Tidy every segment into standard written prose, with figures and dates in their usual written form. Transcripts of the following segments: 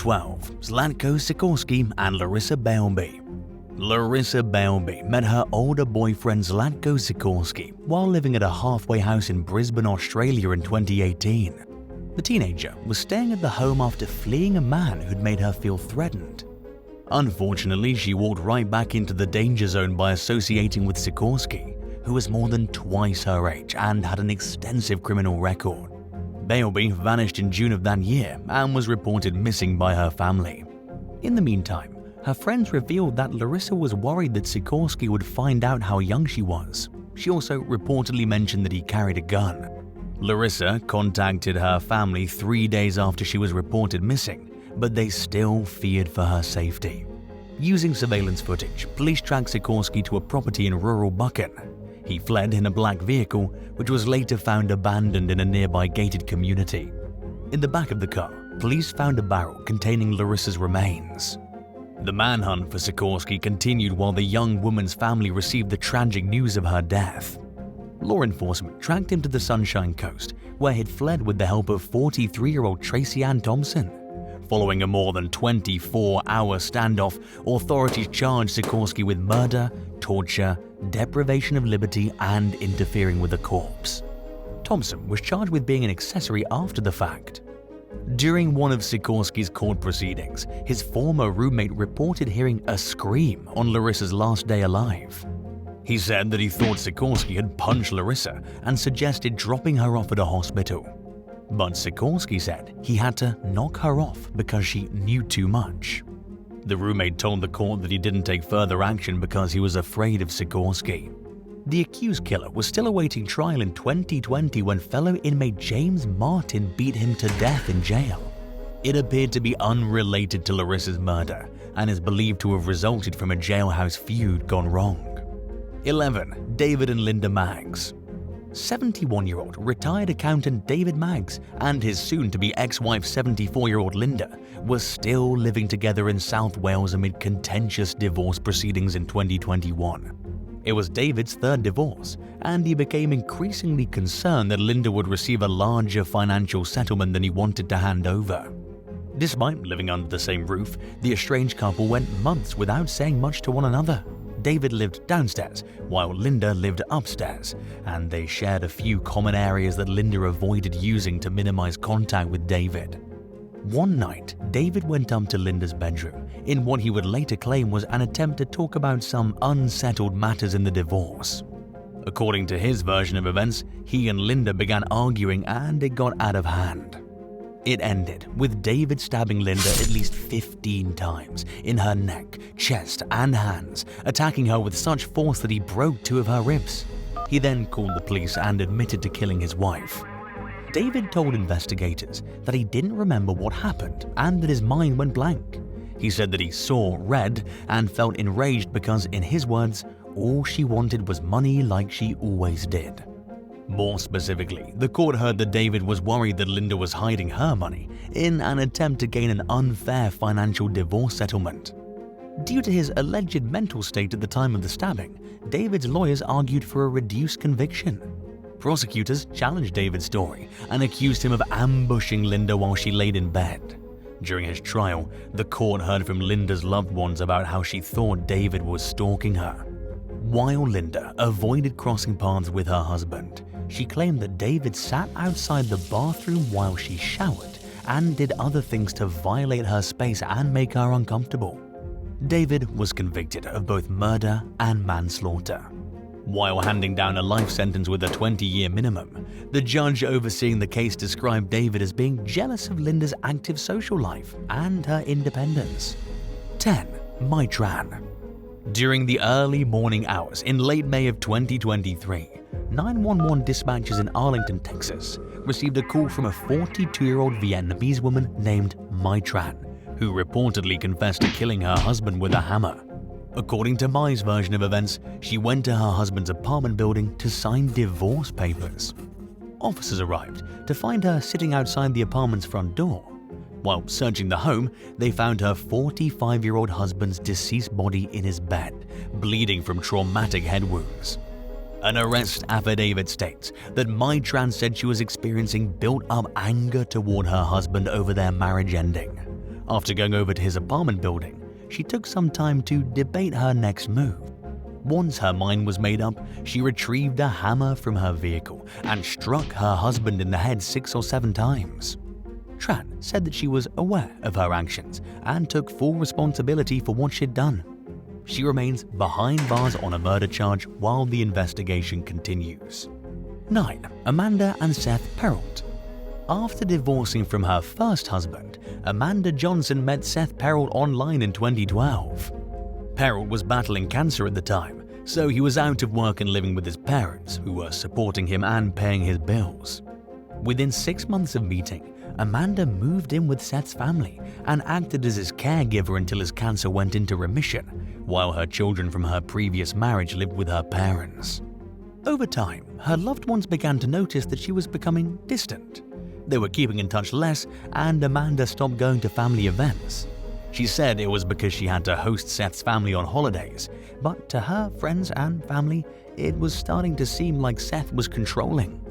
12, Zelanco, Sikorski, and Larissa Baumbi. Larissa Baumbi met her older boyfriend Zelanco Sikorski while living at a halfway house in Brisbane, Australia in 2018. The teenager was staying at the home after fleeing a man who'd made her feel threatened. Unfortunately, she walked right back into the danger zone by associating with Sikorski, who was more than twice her age and had an extensive criminal record. Baumbi vanished in June of that year and was reported missing by her family. In the meantime, her friends revealed that Larissa was worried that Sikorski would find out how young she was. She also reportedly mentioned that he carried a gun. Larissa contacted her family 3 days after she was reported missing, but they still feared for her safety. Using surveillance footage, police tracked Sikorski to a property in rural Buchan. He fled in a black vehicle, which was later found abandoned in a nearby gated community. In the back of the car, police found a barrel containing Larissa's remains. The manhunt for Sikorski continued while the young woman's family received the tragic news of her death. Law enforcement tracked him to the Sunshine Coast, where he'd fled with the help of 43-year-old Tracy Ann Thompson. Following a more than 24-hour standoff, authorities charged Sikorski with murder, torture, deprivation of liberty, and interfering with a corpse. Thompson was charged with being an accessory after the fact. During one of Sikorski's court proceedings, his former roommate reported hearing a scream on Larissa's last day alive. He said that he thought Sikorski had punched Larissa and suggested dropping her off at a hospital. But Sikorski said he had to knock her off because she knew too much. The roommate told the court that he didn't take further action because he was afraid of Sikorski. The accused killer was still awaiting trial in 2020 when fellow inmate James Martin beat him to death in jail. It appeared to be unrelated to Larissa's murder and is believed to have resulted from a jailhouse feud gone wrong. 11. David and Linda Maggs. 71-year-old retired accountant David Maggs and his soon-to-be ex-wife 74-year-old Linda were still living together in South Wales amid contentious divorce proceedings in 2021. It was David's third divorce, and he became increasingly concerned that Linda would receive a larger financial settlement than he wanted to hand over. Despite living under the same roof, the estranged couple went months without saying much to one another. David lived downstairs, while Linda lived upstairs, and they shared a few common areas that Linda avoided using to minimize contact with David. One night, David went up to Linda's bedroom in what he would later claim was an attempt to talk about some unsettled matters in the divorce. According to his version of events, he and Linda began arguing and it got out of hand. It ended with David stabbing Linda at least 15 times in her neck, chest, and hands, attacking her with such force that he broke 2 of her ribs. He then called the police and admitted to killing his wife. David told investigators that he didn't remember what happened and that his mind went blank. He said that he saw red and felt enraged because, in his words, all she wanted was money like she always did. More specifically, the court heard that David was worried that Linda was hiding her money in an attempt to gain an unfair financial divorce settlement. Due to his alleged mental state at the time of the stabbing, David's lawyers argued for a reduced conviction. Prosecutors challenged David's story and accused him of ambushing Linda while she laid in bed. During his trial, the court heard from Linda's loved ones about how she thought David was stalking her. While Linda avoided crossing paths with her husband, she claimed that David sat outside the bathroom while she showered and did other things to violate her space and make her uncomfortable. David was convicted of both murder and manslaughter. While handing down a life sentence with a 20-year minimum, the judge overseeing the case described David as being jealous of Linda's active social life and her independence. 10. Mai Tran. During the early morning hours in late May of 2023, 911 dispatchers in Arlington, Texas, received a call from a 42-year-old Vietnamese woman named Mai Tran, who reportedly confessed to killing her husband with a hammer. According to Mai's version of events, she went to her husband's apartment building to sign divorce papers. Officers arrived to find her sitting outside the apartment's front door. While searching the home, they found her 45-year-old husband's deceased body in his bed, bleeding from traumatic head wounds. An arrest affidavit states that Mai Tran said she was experiencing built-up anger toward her husband over their marriage ending. After going over to his apartment building, she took some time to debate her next move. Once her mind was made up, she retrieved a hammer from her vehicle and struck her husband in the head 6 or 7 times. Tran said that she was aware of her actions and took full responsibility for what she'd done. She remains behind bars on a murder charge while the investigation continues. 9. Amanda and Seth Perrault. After divorcing from her first husband, Amanda Johnson met Seth Perrault online in 2012. Perrault was battling cancer at the time, so he was out of work and living with his parents, who were supporting him and paying his bills. Within 6 months of meeting, Amanda moved in with Seth's family and acted as his caregiver until his cancer went into remission, while her children from her previous marriage lived with her parents. Over time, her loved ones began to notice that she was becoming distant. They were keeping in touch less, and Amanda stopped going to family events. She said it was because she had to host Seth's family on holidays, but to her friends and family, it was starting to seem like Seth was controlling.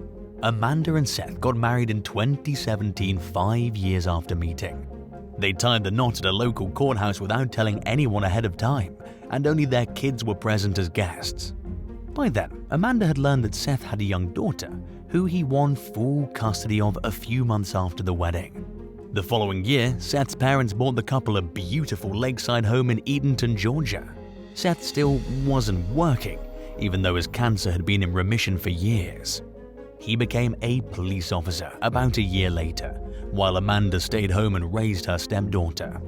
Amanda and Seth got married in 2017, 5 years after meeting. They tied the knot at a local courthouse without telling anyone ahead of time, and only their kids were present as guests. By then, Amanda had learned that Seth had a young daughter, who he won full custody of a few months after the wedding. The following year, Seth's parents bought the couple a beautiful lakeside home in Edenton, Georgia. Seth still wasn't working, even though his cancer had been in remission for years. He became a police officer about a year later, while Amanda stayed home and raised her stepdaughter.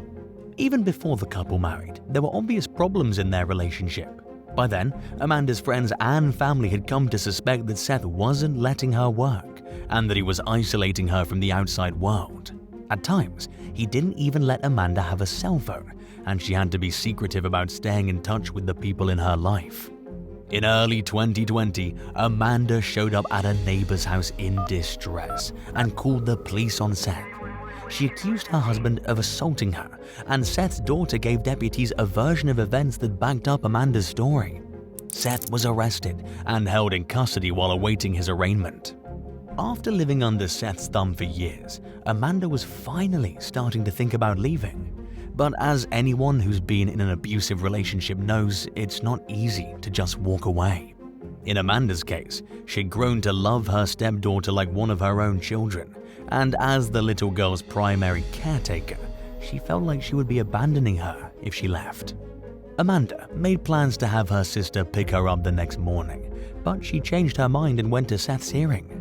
Even before the couple married, there were obvious problems in their relationship. By then, Amanda's friends and family had come to suspect that Seth wasn't letting her work and that he was isolating her from the outside world. At times, he didn't even let Amanda have a cell phone, and she had to be secretive about staying in touch with the people in her life. In early 2020, Amanda showed up at a neighbor's house in distress and called the police on Seth. She accused her husband of assaulting her, and Seth's daughter gave deputies a version of events that backed up Amanda's story. Seth was arrested and held in custody while awaiting his arraignment. After living under Seth's thumb for years, Amanda was finally starting to think about leaving. But as anyone who's been in an abusive relationship knows, it's not easy to just walk away. In Amanda's case, she'd grown to love her stepdaughter like one of her own children, and as the little girl's primary caretaker, she felt like she would be abandoning her if she left. Amanda made plans to have her sister pick her up the next morning, but she changed her mind and went to Seth's hearing.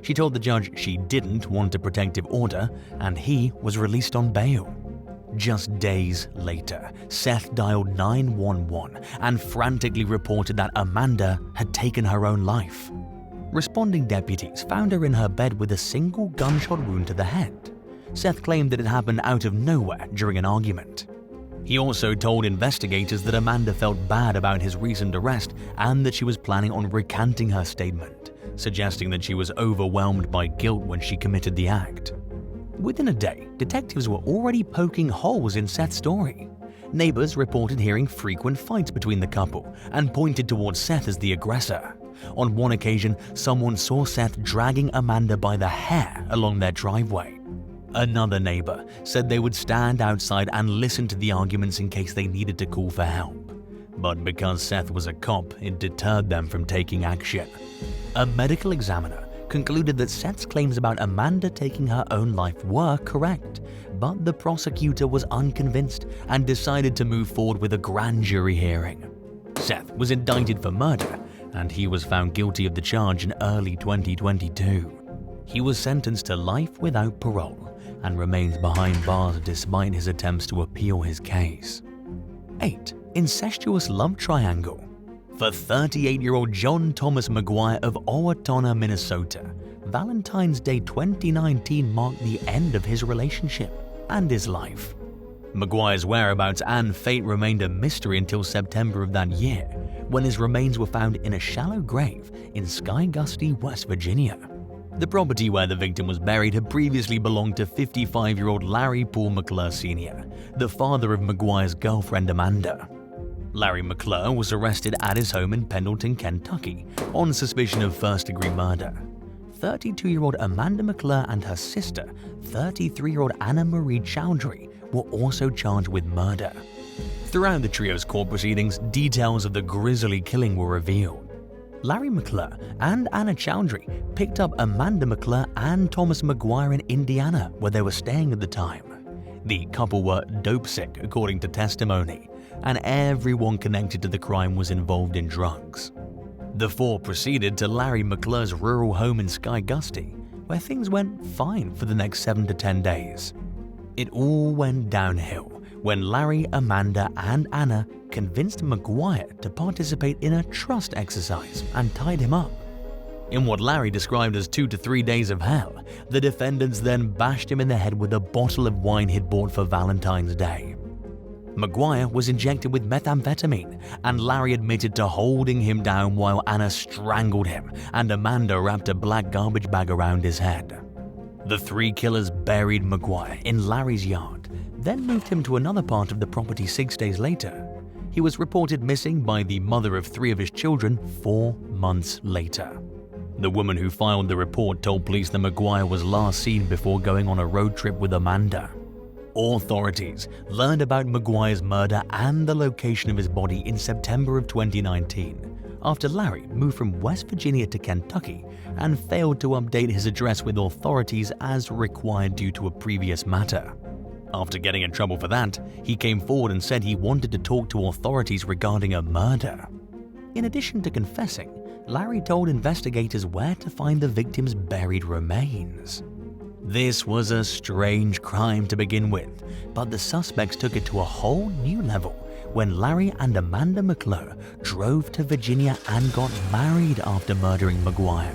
She told the judge she didn't want a protective order, and he was released on bail. Just days later, Seth dialed 911 and frantically reported that Amanda had taken her own life. Responding deputies found her in her bed with a single gunshot wound to the head. Seth claimed that it happened out of nowhere during an argument. He also told investigators that Amanda felt bad about his recent arrest and that she was planning on recanting her statement, suggesting that she was overwhelmed by guilt when she committed the act. Within a day, detectives were already poking holes in Seth's story. Neighbors reported hearing frequent fights between the couple and pointed towards Seth as the aggressor. On one occasion, someone saw Seth dragging Amanda by the hair along their driveway. Another neighbor said they would stand outside and listen to the arguments in case they needed to call for help. But because Seth was a cop, it deterred them from taking action. A medical examiner concluded that Seth's claims about Amanda taking her own life were correct, but the prosecutor was unconvinced and decided to move forward with a grand jury hearing. Seth was indicted for murder, and he was found guilty of the charge in early 2022. He was sentenced to life without parole and remains behind bars despite his attempts to appeal his case. 8. Incestuous love triangle. For 38-year-old John Thomas McGuire of Owatonna, Minnesota, Valentine's Day 2019 marked the end of his relationship and his life. McGuire's whereabouts and fate remained a mystery until September of that year, when his remains were found in a shallow grave in Sky Gusty, West Virginia. The property where the victim was buried had previously belonged to 55-year-old Larry Paul McClure Sr., the father of McGuire's girlfriend Amanda. Larry McClure was arrested at his home in Pendleton, Kentucky, on suspicion of first-degree murder. 32-year-old Amanda McClure and her sister, 33-year-old Anna Marie Chowdhury, were also charged with murder. Throughout the trio's court proceedings, details of the grisly killing were revealed. Larry McClure and Anna Chowdhury picked up Amanda McClure and Thomas McGuire in Indiana, where they were staying at the time. The couple were dope sick, according to testimony, and everyone connected to the crime was involved in drugs. The four proceeded to Larry McClure's rural home in Skygusty, where things went fine for the next 7 to 10 days. It all went downhill when Larry, Amanda, and Anna convinced McGuire to participate in a trust exercise and tied him up. In what Larry described as 2 to 3 days of hell, the defendants then bashed him in the head with a bottle of wine he'd bought for Valentine's Day. McGuire was injected with methamphetamine, and Larry admitted to holding him down while Anna strangled him and Amanda wrapped a black garbage bag around his head. The three killers buried McGuire in Larry's yard, then moved him to another part of the property 6 days later. He was reported missing by the mother of 3 of his children 4 months later. The woman who filed the report told police that McGuire was last seen before going on a road trip with Amanda. Authorities learned about McGuire's murder and the location of his body in September of 2019, after Larry moved from West Virginia to Kentucky and failed to update his address with authorities as required due to a previous matter. After getting in trouble for that, he came forward and said he wanted to talk to authorities regarding a murder. In addition to confessing, Larry told investigators where to find the victim's buried remains. This was a strange crime to begin with, but the suspects took it to a whole new level when Larry and Amanda McClure drove to Virginia and got married after murdering McGuire.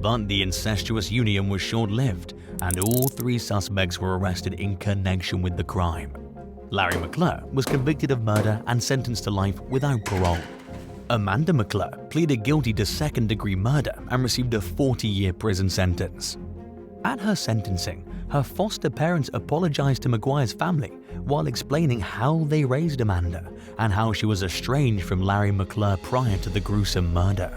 But the incestuous union was short-lived, and all 3 suspects were arrested in connection with the crime. Larry McClure was convicted of murder and sentenced to life without parole. Amanda McClure pleaded guilty to second-degree murder and received a 40-year prison sentence. At her sentencing, her foster parents apologized to McGuire's family while explaining how they raised Amanda and how she was estranged from Larry McClure prior to the gruesome murder.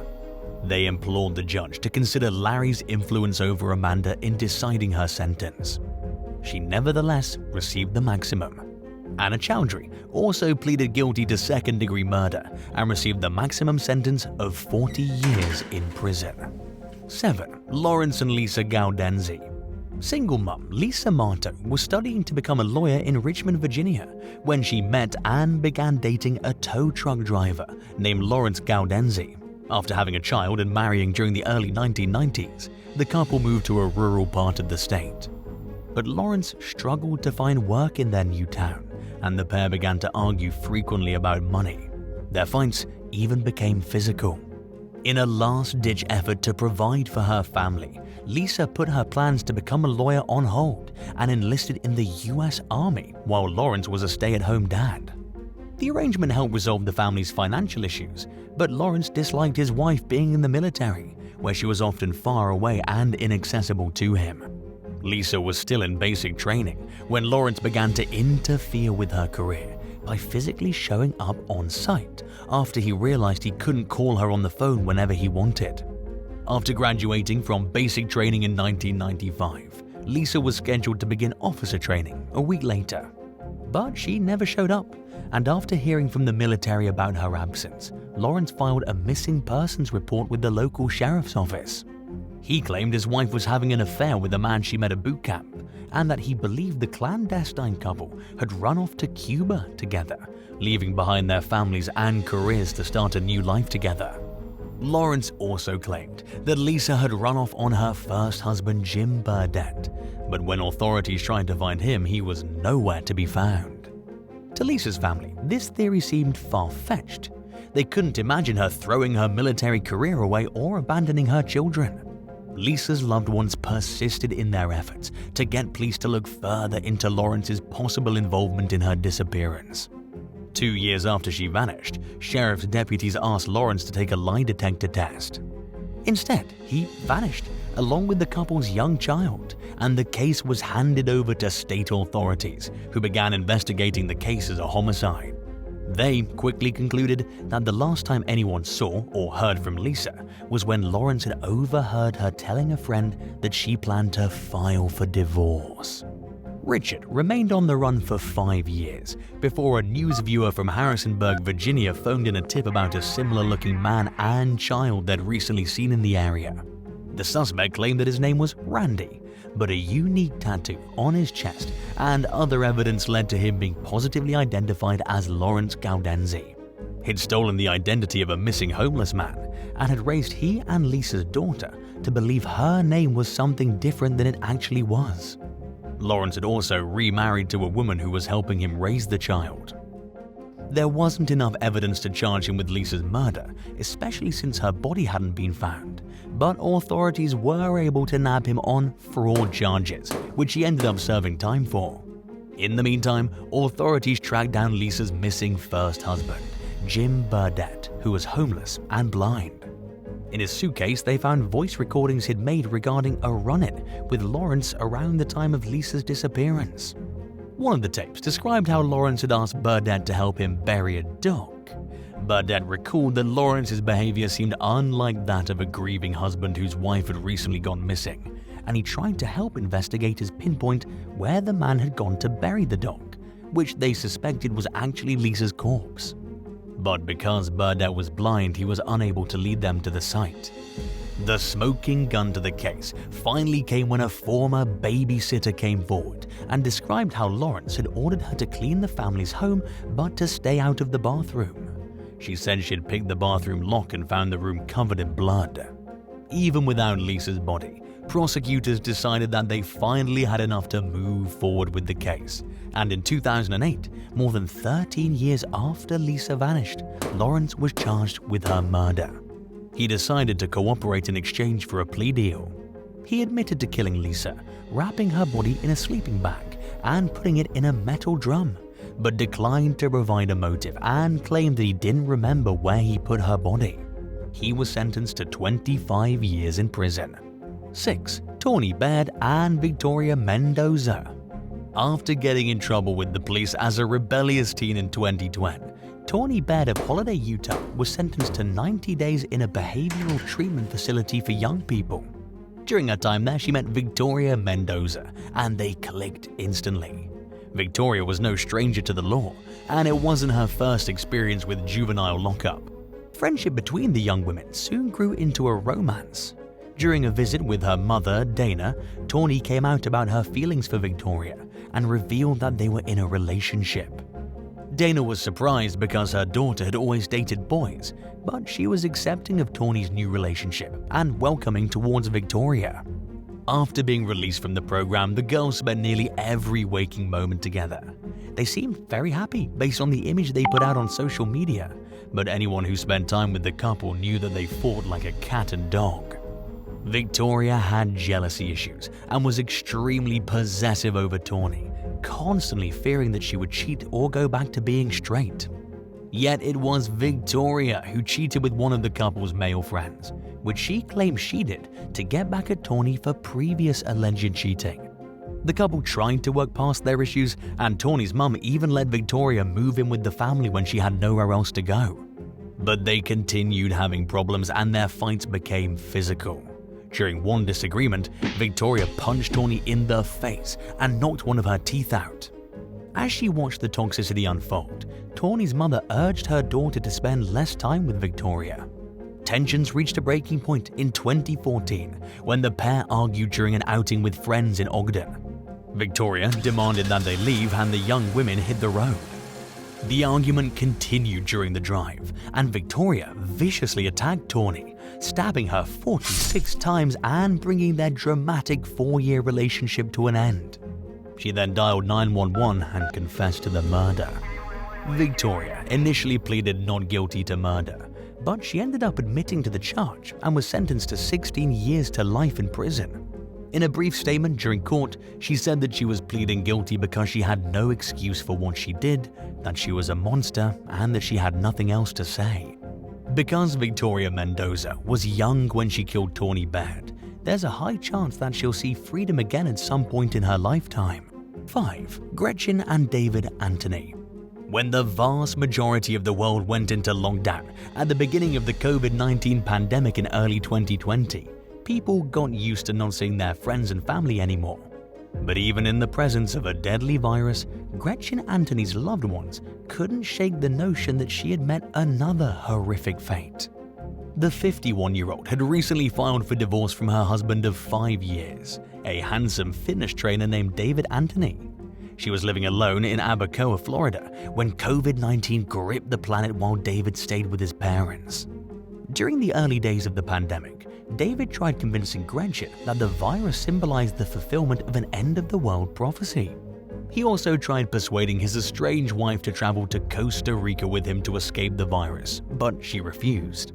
They implored the judge to consider Larry's influence over Amanda in deciding her sentence. She nevertheless received the maximum. Anna Chowdhury also pleaded guilty to second-degree murder and received the maximum sentence of 40 years in prison. 7. Lawrence and Lisa Gaudenzi. Single mom Lisa Marto was studying to become a lawyer in Richmond, Virginia, when she met and began dating a tow truck driver named Lawrence Gaudenzi. After having a child and marrying during the early 1990s, the couple moved to a rural part of the state. But Lawrence struggled to find work in their new town, and the pair began to argue frequently about money. Their fights even became physical. In a last-ditch effort to provide for her family, Lisa put her plans to become a lawyer on hold and enlisted in the US Army while Lawrence was a stay-at-home dad. The arrangement helped resolve the family's financial issues, but Lawrence disliked his wife being in the military, where she was often far away and inaccessible to him. Lisa was still in basic training when Lawrence began to interfere with her career by physically showing up on site after he realized he couldn't call her on the phone whenever he wanted. After graduating from basic training in 1995, Lisa was scheduled to begin officer training a week later. But she never showed up, and after hearing from the military about her absence, Lawrence filed a missing persons report with the local sheriff's office. He claimed his wife was having an affair with a man she met at boot camp, and that he believed the clandestine couple had run off to Cuba together, leaving behind their families and careers to start a new life together. Lawrence also claimed that Lisa had run off on her first husband Jim Burdett, but when authorities tried to find him, he was nowhere to be found. To Lisa's family, this theory seemed far-fetched. They couldn't imagine her throwing her military career away or abandoning her children. Lisa's loved ones persisted in their efforts to get police to look further into Lawrence's possible involvement in her disappearance. 2 years after she vanished, sheriff's deputies asked Lawrence to take a lie detector test. Instead, he vanished, along with the couple's young child, and the case was handed over to state authorities, who began investigating the case as a homicide. They quickly concluded that the last time anyone saw or heard from Lisa was when Lawrence had overheard her telling a friend that she planned to file for divorce. Richard remained on the run for 5 years before a news viewer from Harrisonburg, Virginia phoned in a tip about a similar-looking man and child they'd recently seen in the area. The suspect claimed that his name was Randy, but a unique tattoo on his chest and other evidence led to him being positively identified as Lawrence Gaudenzi. He'd stolen the identity of a missing homeless man and had raised he and Lisa's daughter to believe her name was something different than it actually was. Lawrence had also remarried to a woman who was helping him raise the child. There wasn't enough evidence to charge him with Lisa's murder, especially since her body hadn't been found, but authorities were able to nab him on fraud charges, which he ended up serving time for. In the meantime, authorities tracked down Lisa's missing first husband, Jim Burdett, who was homeless and blind. In his suitcase, they found voice recordings he'd made regarding a run-in with Lawrence around the time of Lisa's disappearance. One of the tapes described how Lawrence had asked Burdett to help him bury a dog. Burdett recalled that Lawrence's behavior seemed unlike that of a grieving husband whose wife had recently gone missing, and he tried to help investigators pinpoint where the man had gone to bury the dog, which they suspected was actually Lisa's corpse. But because Burdett was blind, he was unable to lead them to the site. The smoking gun to the case finally came when a former babysitter came forward and described how Lawrence had ordered her to clean the family's home but to stay out of the bathroom. She said she'd picked the bathroom lock and found the room covered in blood. Even without Lisa's body, prosecutors decided that they finally had enough to move forward with the case. And in 2008, more than 13 years after Lisa vanished, Lawrence was charged with her murder. He decided to cooperate in exchange for a plea deal. He admitted to killing Lisa, wrapping her body in a sleeping bag and putting it in a metal drum, but declined to provide a motive and claimed that he didn't remember where he put her body. He was sentenced to 25 years in prison. 6. Tawny Baird and Victoria Mendoza. After getting in trouble with the police as a rebellious teen in 2020, Tawny Baird of Holiday, Utah was sentenced to 90 days in a behavioral treatment facility for young people. During her time there, she met Victoria Mendoza, and they clicked instantly. Victoria was no stranger to the law, and it wasn't her first experience with juvenile lockup. Friendship between the young women soon grew into a romance. During a visit with her mother, Dana, Tawny came out about her feelings for Victoria and revealed that they were in a relationship. Dana was surprised because her daughter had always dated boys, but she was accepting of Tawny's new relationship and welcoming towards Victoria. After being released from the program, the girls spent nearly every waking moment together. They seemed very happy based on the image they put out on social media, but anyone who spent time with the couple knew that they fought like a cat and dog. Victoria had jealousy issues and was extremely possessive over Tawny, constantly fearing that she would cheat or go back to being straight. Yet it was Victoria who cheated with one of the couple's male friends, which she claimed she did to get back at Tawny for previous alleged cheating. The couple tried to work past their issues, and Tawny's mum even let Victoria move in with the family when she had nowhere else to go. But they continued having problems and their fights became physical. During one disagreement, Victoria punched Tawny in the face and knocked one of her teeth out. As she watched the toxicity unfold, Tawny's mother urged her daughter to spend less time with Victoria. Tensions reached a breaking point in 2014 when the pair argued during an outing with friends in Ogden. Victoria demanded that they leave and the young women hit the road. The argument continued during the drive, and Victoria viciously attacked Tawny, stabbing her 46 times and bringing their dramatic 4-year relationship to an end. She then dialed 911 and confessed to the murder. Victoria initially pleaded not guilty to murder, but she ended up admitting to the charge and was sentenced to 16 years to life in prison. In a brief statement during court, she said that she was pleading guilty because she had no excuse for what she did, that she was a monster, and that she had nothing else to say. Because Victoria Mendoza was young when she killed Tawny Baird, there's a high chance that she'll see freedom again at some point in her lifetime. 5. Gretchen and David Anthony. When the vast majority of the world went into lockdown at the beginning of the COVID-19 pandemic in early 2020, people got used to not seeing their friends and family anymore. But even in the presence of a deadly virus, Gretchen Anthony's loved ones couldn't shake the notion that she had met another horrific fate. The 51-year-old had recently filed for divorce from her husband of 5 years, a handsome fitness trainer named David Anthony. She was living alone in Abacoa, Florida, when COVID-19 gripped the planet while David stayed with his parents. During the early days of the pandemic, David tried convincing Gretchen that the virus symbolized the fulfillment of an end-of-the-world prophecy. He also tried persuading his estranged wife to travel to Costa Rica with him to escape the virus, but she refused.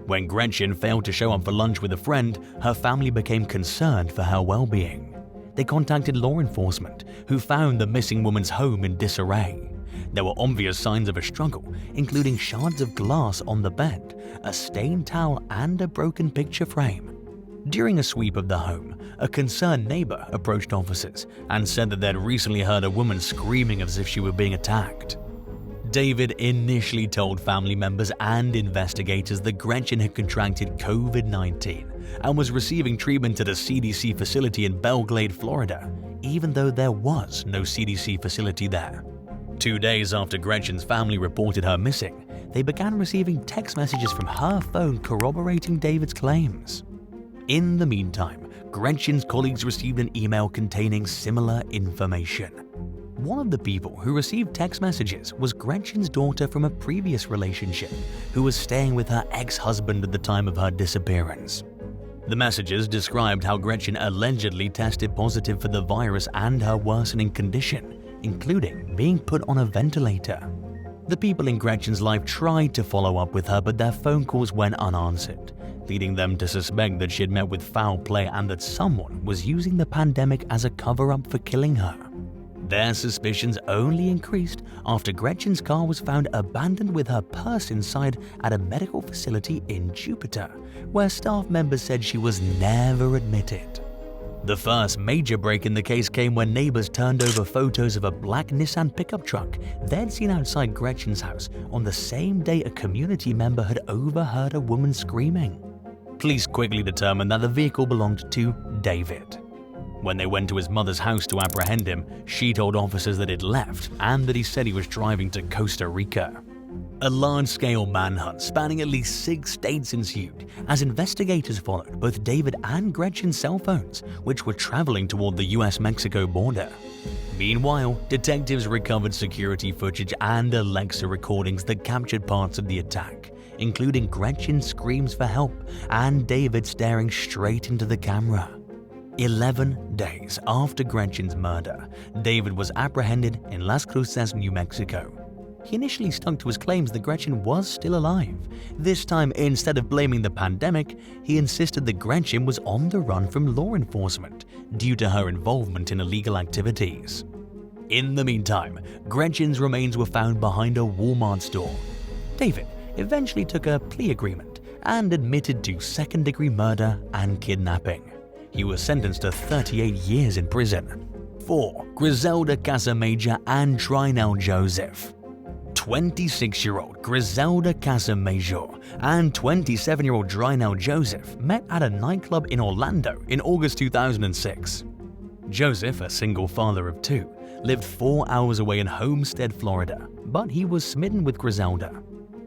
When Gretchen failed to show up for lunch with a friend, her family became concerned for her well-being. They contacted law enforcement, who found the missing woman's home in disarray. There were obvious signs of a struggle, including shards of glass on the bed, a stained towel, and a broken picture frame. During a sweep of the home, a concerned neighbor approached officers and said that they'd recently heard a woman screaming as if she were being attacked. David initially told family members and investigators that Gretchen had contracted COVID-19 and was receiving treatment at a CDC facility in Belglade, Florida, even though there was no CDC facility there. 2 days after Gretchen's family reported her missing, they began receiving text messages from her phone corroborating David's claims. In the meantime, Gretchen's colleagues received an email containing similar information. One of the people who received text messages was Gretchen's daughter from a previous relationship, who was staying with her ex-husband at the time of her disappearance. The messages described how Gretchen allegedly tested positive for the virus and her worsening condition, including being put on a ventilator. The people in Gretchen's life tried to follow up with her, but their phone calls went unanswered, leading them to suspect that she had met with foul play and that someone was using the pandemic as a cover-up for killing her. Their suspicions only increased after Gretchen's car was found abandoned with her purse inside at a medical facility in Jupiter, where staff members said she was never admitted. The first major break in the case came when neighbors turned over photos of a black Nissan pickup truck they'd seen outside Gretchen's house on the same day a community member had overheard a woman screaming. Police quickly determined that the vehicle belonged to David. When they went to his mother's house to apprehend him, she told officers that he'd left and that he said he was driving to Costa Rica. A large-scale manhunt spanning at least 6 states ensued as investigators followed both David and Gretchen's cell phones, which were traveling toward the US-Mexico border. Meanwhile, detectives recovered security footage and Alexa recordings that captured parts of the attack, including Gretchen's screams for help and David staring straight into the camera. 11 days after Gretchen's murder, David was apprehended in Las Cruces, New Mexico. He initially stuck to his claims that Gretchen was still alive. This time, instead of blaming the pandemic, he insisted that Gretchen was on the run from law enforcement due to her involvement in illegal activities. In the meantime, Gretchen's remains were found behind a Walmart store. David eventually took a plea agreement and admitted to second-degree murder and kidnapping. He was sentenced to 38 years in prison. 4. Griselda Casamayor and Trinell Joseph. 26-year-old Griselda Casamayor and 27-year-old Trinell Joseph met at a nightclub in Orlando in August 2006. Joseph, a single father of 2, lived 4 hours away in Homestead, Florida, but he was smitten with Griselda.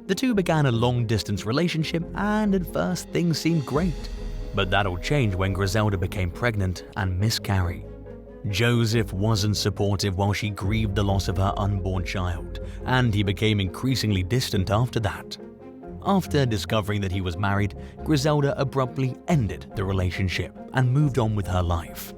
The two began a long-distance relationship and at first things seemed great. But that all changed when Griselda became pregnant and miscarried. Joseph wasn't supportive while she grieved the loss of her unborn child, and he became increasingly distant after that. After discovering that he was married, Griselda abruptly ended the relationship and moved on with her life.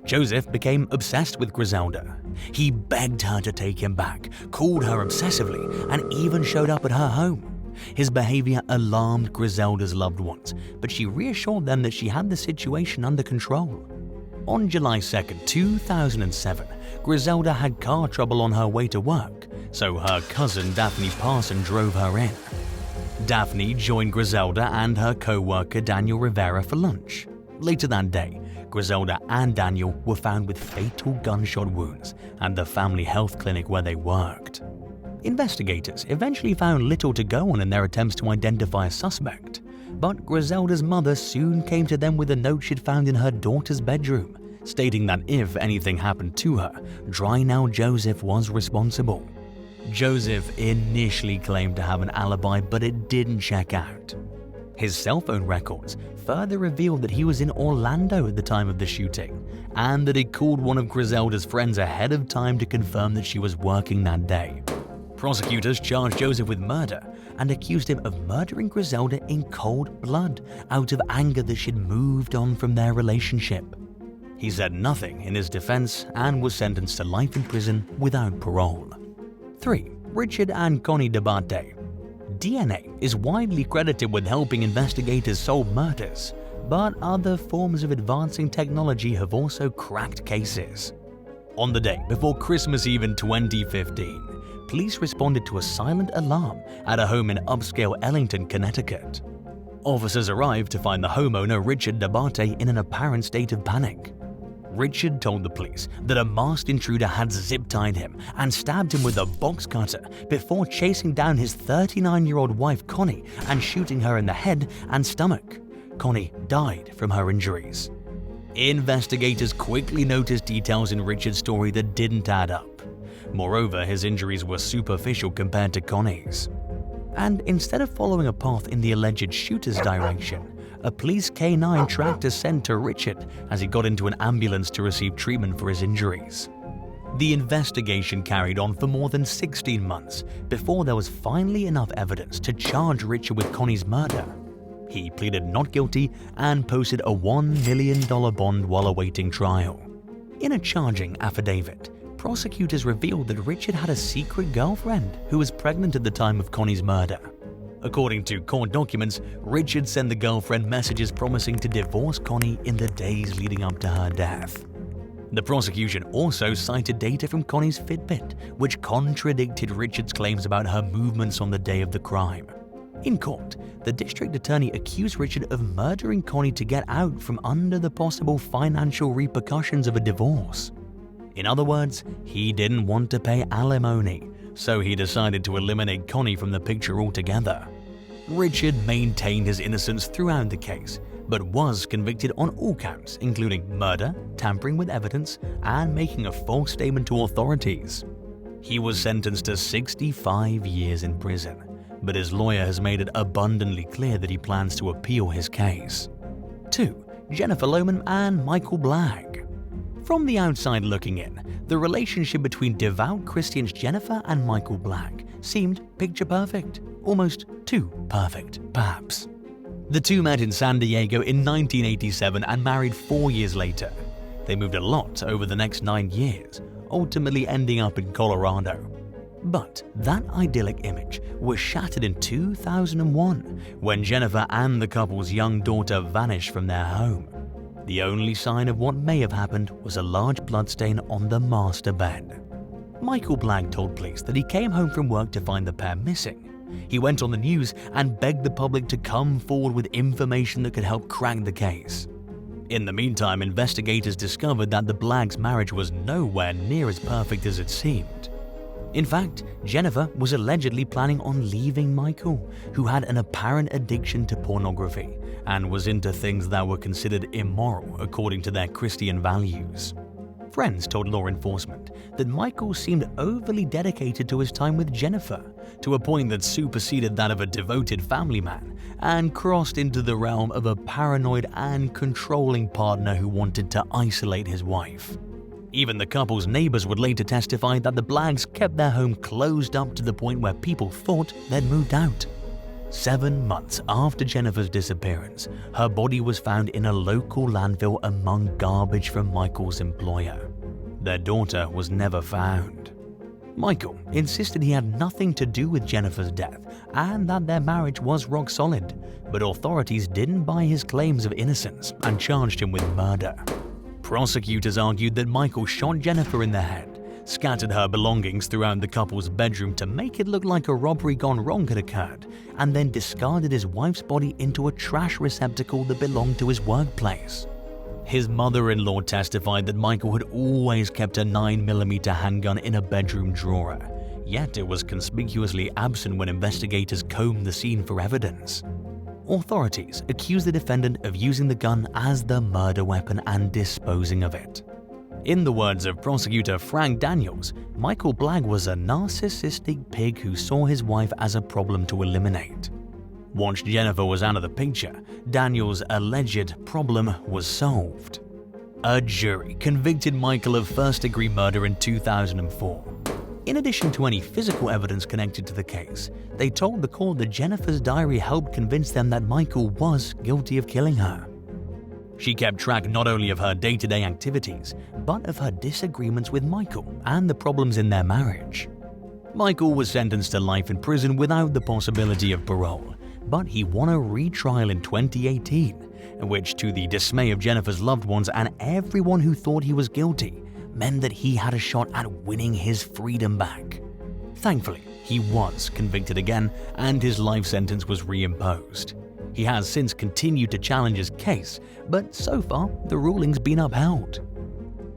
Joseph became obsessed with Griselda. He begged her to take him back, called her obsessively, and even showed up at her home. His behavior alarmed Griselda's loved ones, but she reassured them that she had the situation under control. On July 2, 2007, Griselda had car trouble on her way to work, so her cousin Daphne Parson drove her in. Daphne joined Griselda and her co-worker Daniel Rivera for lunch. Later that day, Griselda and Daniel were found with fatal gunshot wounds at the family health clinic where they worked. Investigators eventually found little to go on in their attempts to identify a suspect, but Griselda's mother soon came to them with a note she'd found in her daughter's bedroom, stating that if anything happened to her, Lionel Joseph was responsible. Joseph initially claimed to have an alibi, but it didn't check out. His cell phone records further revealed that he was in Orlando at the time of the shooting, and that he called one of Griselda's friends ahead of time to confirm that she was working that day. Prosecutors charged Joseph with murder and accused him of murdering Griselda in cold blood out of anger that she'd moved on from their relationship. He said nothing in his defense and was sentenced to life in prison without parole. 3. Richard and Connie Debonte. DNA is widely credited with helping investigators solve murders, but other forms of advancing technology have also cracked cases. On the day before Christmas Eve in 2015, police responded to a silent alarm at a home in upscale Ellington, Connecticut. Officers arrived to find the homeowner Richard Debonte in an apparent state of panic. Richard told the police that a masked intruder had zip-tied him and stabbed him with a box cutter before chasing down his 39-year-old wife Connie and shooting her in the head and stomach. Connie died from her injuries. Investigators quickly noticed details in Richard's story that didn't add up. Moreover, his injuries were superficial compared to Connie's. And instead of following a path in the alleged shooter's direction, a police K9 tracked a scent to Richard as he got into an ambulance to receive treatment for his injuries. The investigation carried on for more than 16 months before there was finally enough evidence to charge Richard with Connie's murder. He pleaded not guilty and posted a $1 million bond while awaiting trial. In a charging affidavit, prosecutors revealed that Richard had a secret girlfriend who was pregnant at the time of Connie's murder. According to court documents, Richard sent the girlfriend messages promising to divorce Connie in the days leading up to her death. The prosecution also cited data from Connie's Fitbit, which contradicted Richard's claims about her movements on the day of the crime. In court, the district attorney accused Richard of murdering Connie to get out from under the possible financial repercussions of a divorce. In other words, he didn't want to pay alimony, so he decided to eliminate Connie from the picture altogether. Richard maintained his innocence throughout the case, but was convicted on all counts, including murder, tampering with evidence, and making a false statement to authorities. He was sentenced to 65 years in prison, but his lawyer has made it abundantly clear that he plans to appeal his case. 2. Jennifer Lohman and Michael Blagg. From the outside looking in, the relationship between devout Christians Jennifer and Michael Blagg seemed picture perfect, almost too perfect, perhaps. The two met in San Diego in 1987 and married 4 years later. They moved a lot over the next 9 years, ultimately ending up in Colorado. But that idyllic image was shattered in 2001 when Jennifer and the couple's young daughter vanished from their home. The only sign of what may have happened was a large bloodstain on the master bed. Michael Blagg told police that he came home from work to find the pair missing. He went on the news and begged the public to come forward with information that could help crack the case. In the meantime, investigators discovered that the Blaggs' marriage was nowhere near as perfect as it seemed. In fact, Jennifer was allegedly planning on leaving Michael, who had an apparent addiction to pornography and was into things that were considered immoral according to their Christian values. Friends told law enforcement that Michael seemed overly dedicated to his time with Jennifer, to a point that superseded that of a devoted family man and crossed into the realm of a paranoid and controlling partner who wanted to isolate his wife. Even the couple's neighbors would later testify that the Blaggs kept their home closed up to the point where people thought they'd moved out. 7 months after Jennifer's disappearance, her body was found in a local landfill among garbage from Michael's employer. Their daughter was never found. Michael insisted he had nothing to do with Jennifer's death and that their marriage was rock solid, but authorities didn't buy his claims of innocence and charged him with murder. Prosecutors argued that Michael shot Jennifer in the head, scattered her belongings throughout the couple's bedroom to make it look like a robbery gone wrong had occurred, and then discarded his wife's body into a trash receptacle that belonged to his workplace. His mother-in-law testified that Michael had always kept a 9mm handgun in a bedroom drawer, yet it was conspicuously absent when investigators combed the scene for evidence. Authorities accused the defendant of using the gun as the murder weapon and disposing of it. In the words of prosecutor Frank Daniels, Michael Blagg was a narcissistic pig who saw his wife as a problem to eliminate. Once Jennifer was out of the picture, Daniels' alleged problem was solved. A jury convicted Michael of first-degree murder in 2004. In addition to any physical evidence connected to the case, they told the court that Jennifer's diary helped convince them that Michael was guilty of killing her. She kept track not only of her day-to-day activities, but of her disagreements with Michael and the problems in their marriage. Michael was sentenced to life in prison without the possibility of parole, but he won a retrial in 2018, which, to the dismay of Jennifer's loved ones and everyone who thought he was guilty, meant that he had a shot at winning his freedom back. Thankfully, he was convicted again and his life sentence was reimposed. He has since continued to challenge his case, but so far the ruling's been upheld.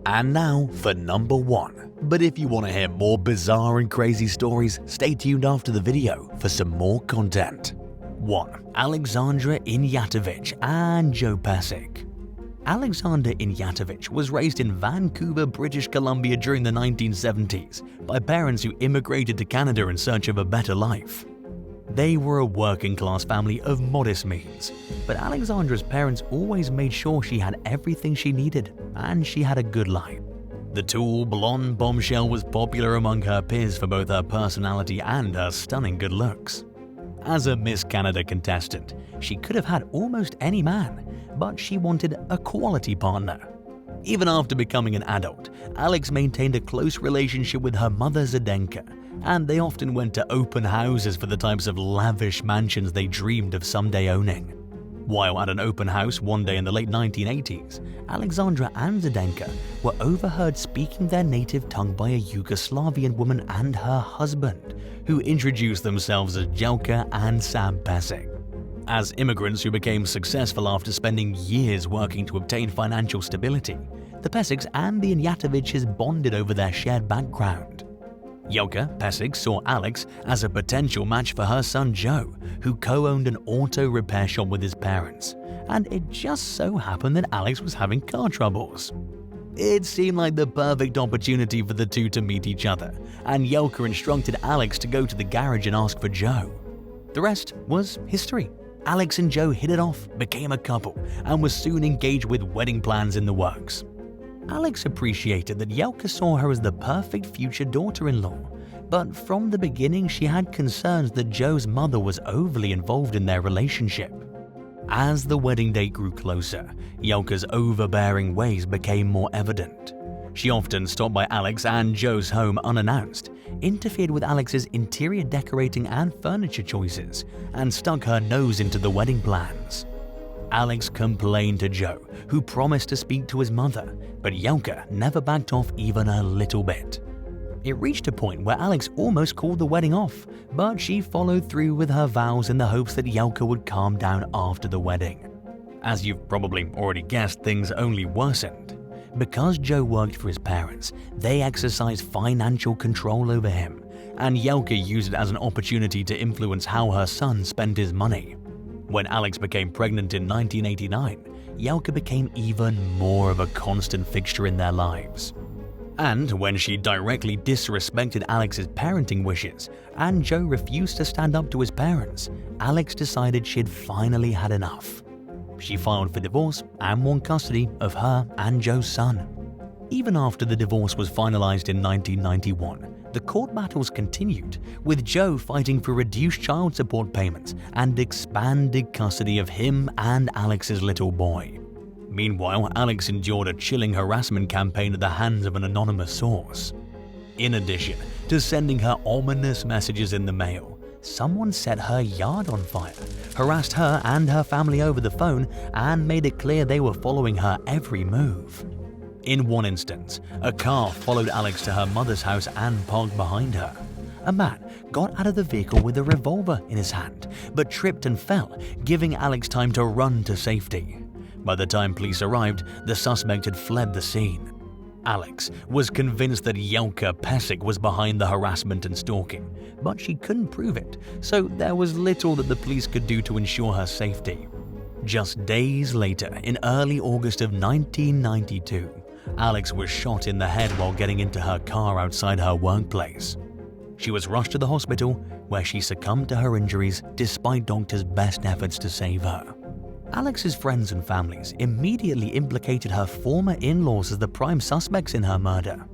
And now for number 1. But if you want to hear more bizarre and crazy stories, stay tuned after the video for some more content. 1. Alexandra Inyatovich and Joe Pesek. Alexander Inyatovich was raised in Vancouver, British Columbia during the 1970s by parents who immigrated to Canada in search of a better life. They were a working-class family of modest means, but Alexandra's parents always made sure she had everything she needed and she had a good life. The tall, blonde bombshell was popular among her peers for both her personality and her stunning good looks. As a Miss Canada contestant, she could have had almost any man, but she wanted a quality partner. Even after becoming an adult, Alex maintained a close relationship with her mother Zdenka, and they often went to open houses for the types of lavish mansions they dreamed of someday owning. While at an open house one day in the late 1980s, Alexandra and Zdenka were overheard speaking their native tongue by a Yugoslavian woman and her husband, who introduced themselves as Jelka and Sam Pesek. As immigrants who became successful after spending years working to obtain financial stability, the Peseks and the Inyatoviches bonded over their shared background. Jelka Pesek saw Alex as a potential match for her son Joe, who co-owned an auto repair shop with his parents, and it just so happened that Alex was having car troubles. It seemed like the perfect opportunity for the two to meet each other, and Jelka instructed Alex to go to the garage and ask for Joe. The rest was history. Alex and Joe hit it off, became a couple, and was soon engaged with wedding plans in the works. Alex appreciated that Jelka saw her as the perfect future daughter-in-law, but from the beginning she had concerns that Joe's mother was overly involved in their relationship. As the wedding date grew closer, Jelka's overbearing ways became more evident. She often stopped by Alex and Joe's home unannounced, interfered with Alex's interior decorating and furniture choices, and stuck her nose into the wedding plans. Alex complained to Joe, who promised to speak to his mother, but Jelka never backed off even a little bit. It reached a point where Alex almost called the wedding off, but she followed through with her vows in the hopes that Jelka would calm down after the wedding. As you've probably already guessed, things only worsened. Because Joe worked for his parents, they exercised financial control over him, and Jelka used it as an opportunity to influence how her son spent his money. When Alex became pregnant in 1989, Jelka became even more of a constant fixture in their lives. And when she directly disrespected Alex's parenting wishes, and Joe refused to stand up to his parents, Alex decided she'd finally had enough. She filed for divorce and won custody of her and Joe's son. Even after the divorce was finalized in 1991, the court battles continued, with Joe fighting for reduced child support payments and expanded custody of him and Alex's little boy. Meanwhile, Alex endured a chilling harassment campaign at the hands of an anonymous source. In addition to sending her ominous messages in the mail, someone set her yard on fire, harassed her and her family over the phone, and made it clear they were following her every move. In one instance, a car followed Alex to her mother's house and parked behind her. A man got out of the vehicle with a revolver in his hand, but tripped and fell, giving Alex time to run to safety. By the time police arrived, the suspect had fled the scene. Alex was convinced that Joe Pesek was behind the harassment and stalking, but she couldn't prove it, so there was little that the police could do to ensure her safety. Just days later, in early August of 1992, Alex was shot in the head while getting into her car outside her workplace. She was rushed to the hospital, where she succumbed to her injuries despite doctors' best efforts to save her. Alex's friends and families immediately implicated her former in-laws as the prime suspects in her murder.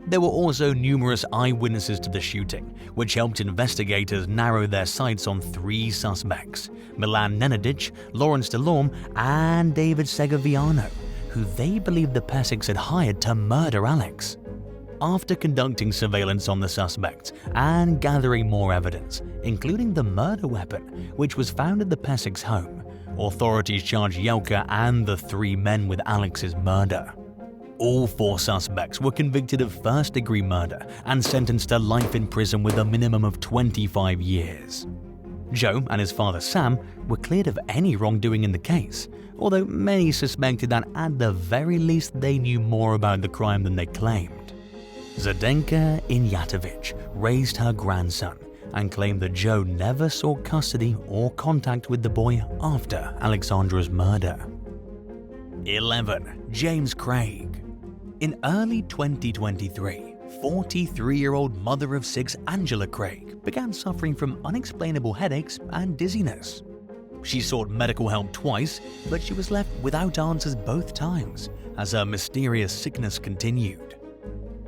There were also numerous eyewitnesses to the shooting, which helped investigators narrow their sights on 3 suspects: Milan Nenadic, Lawrence Delorme, and David Segoviano, who they believed the Peseks had hired to murder Alex. After conducting surveillance on the suspects and gathering more evidence, including the murder weapon, which was found at the Peseks' home, authorities charged Joe and the 3 men with Alex's murder. All 4 suspects were convicted of first-degree murder and sentenced to life in prison with a minimum of 25 years. Joe and his father Sam were cleared of any wrongdoing in the case, although many suspected that at the very least they knew more about the crime than they claimed. Zdenka Inyatovic raised her grandson and claimed that Joe never sought custody or contact with the boy after Alexandra's murder. 11. James Craig. In early 2023, 43-year-old mother of 6 Angela Craig began suffering from unexplainable headaches and dizziness. She sought medical help twice, but she was left without answers both times as her mysterious sickness continued.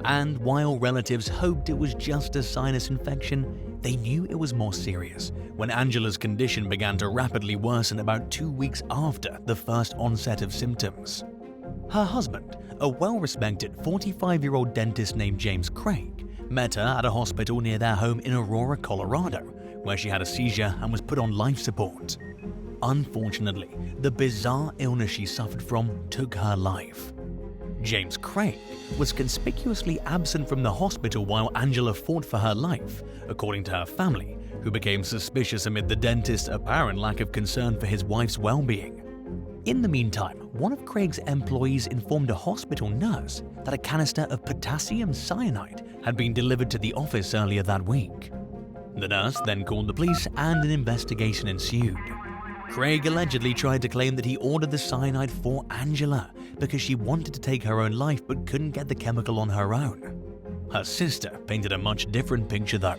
And while relatives hoped it was just a sinus infection, they knew it was more serious when Angela's condition began to rapidly worsen about 2 weeks after the first onset of symptoms. Her husband, a well-respected 45-year-old dentist named James Craig, met her at a hospital near their home in Aurora, Colorado, where she had a seizure and was put on life support. Unfortunately, the bizarre illness she suffered from took her life. James Craig was conspicuously absent from the hospital while Angela fought for her life, according to her family, who became suspicious amid the dentist's apparent lack of concern for his wife's well-being. In the meantime, one of Craig's employees informed a hospital nurse that a canister of potassium cyanide had been delivered to the office earlier that week. The nurse then called the police and an investigation ensued. Craig allegedly tried to claim that he ordered the cyanide for Angela because she wanted to take her own life but couldn't get the chemical on her own. Her sister painted a much different picture though.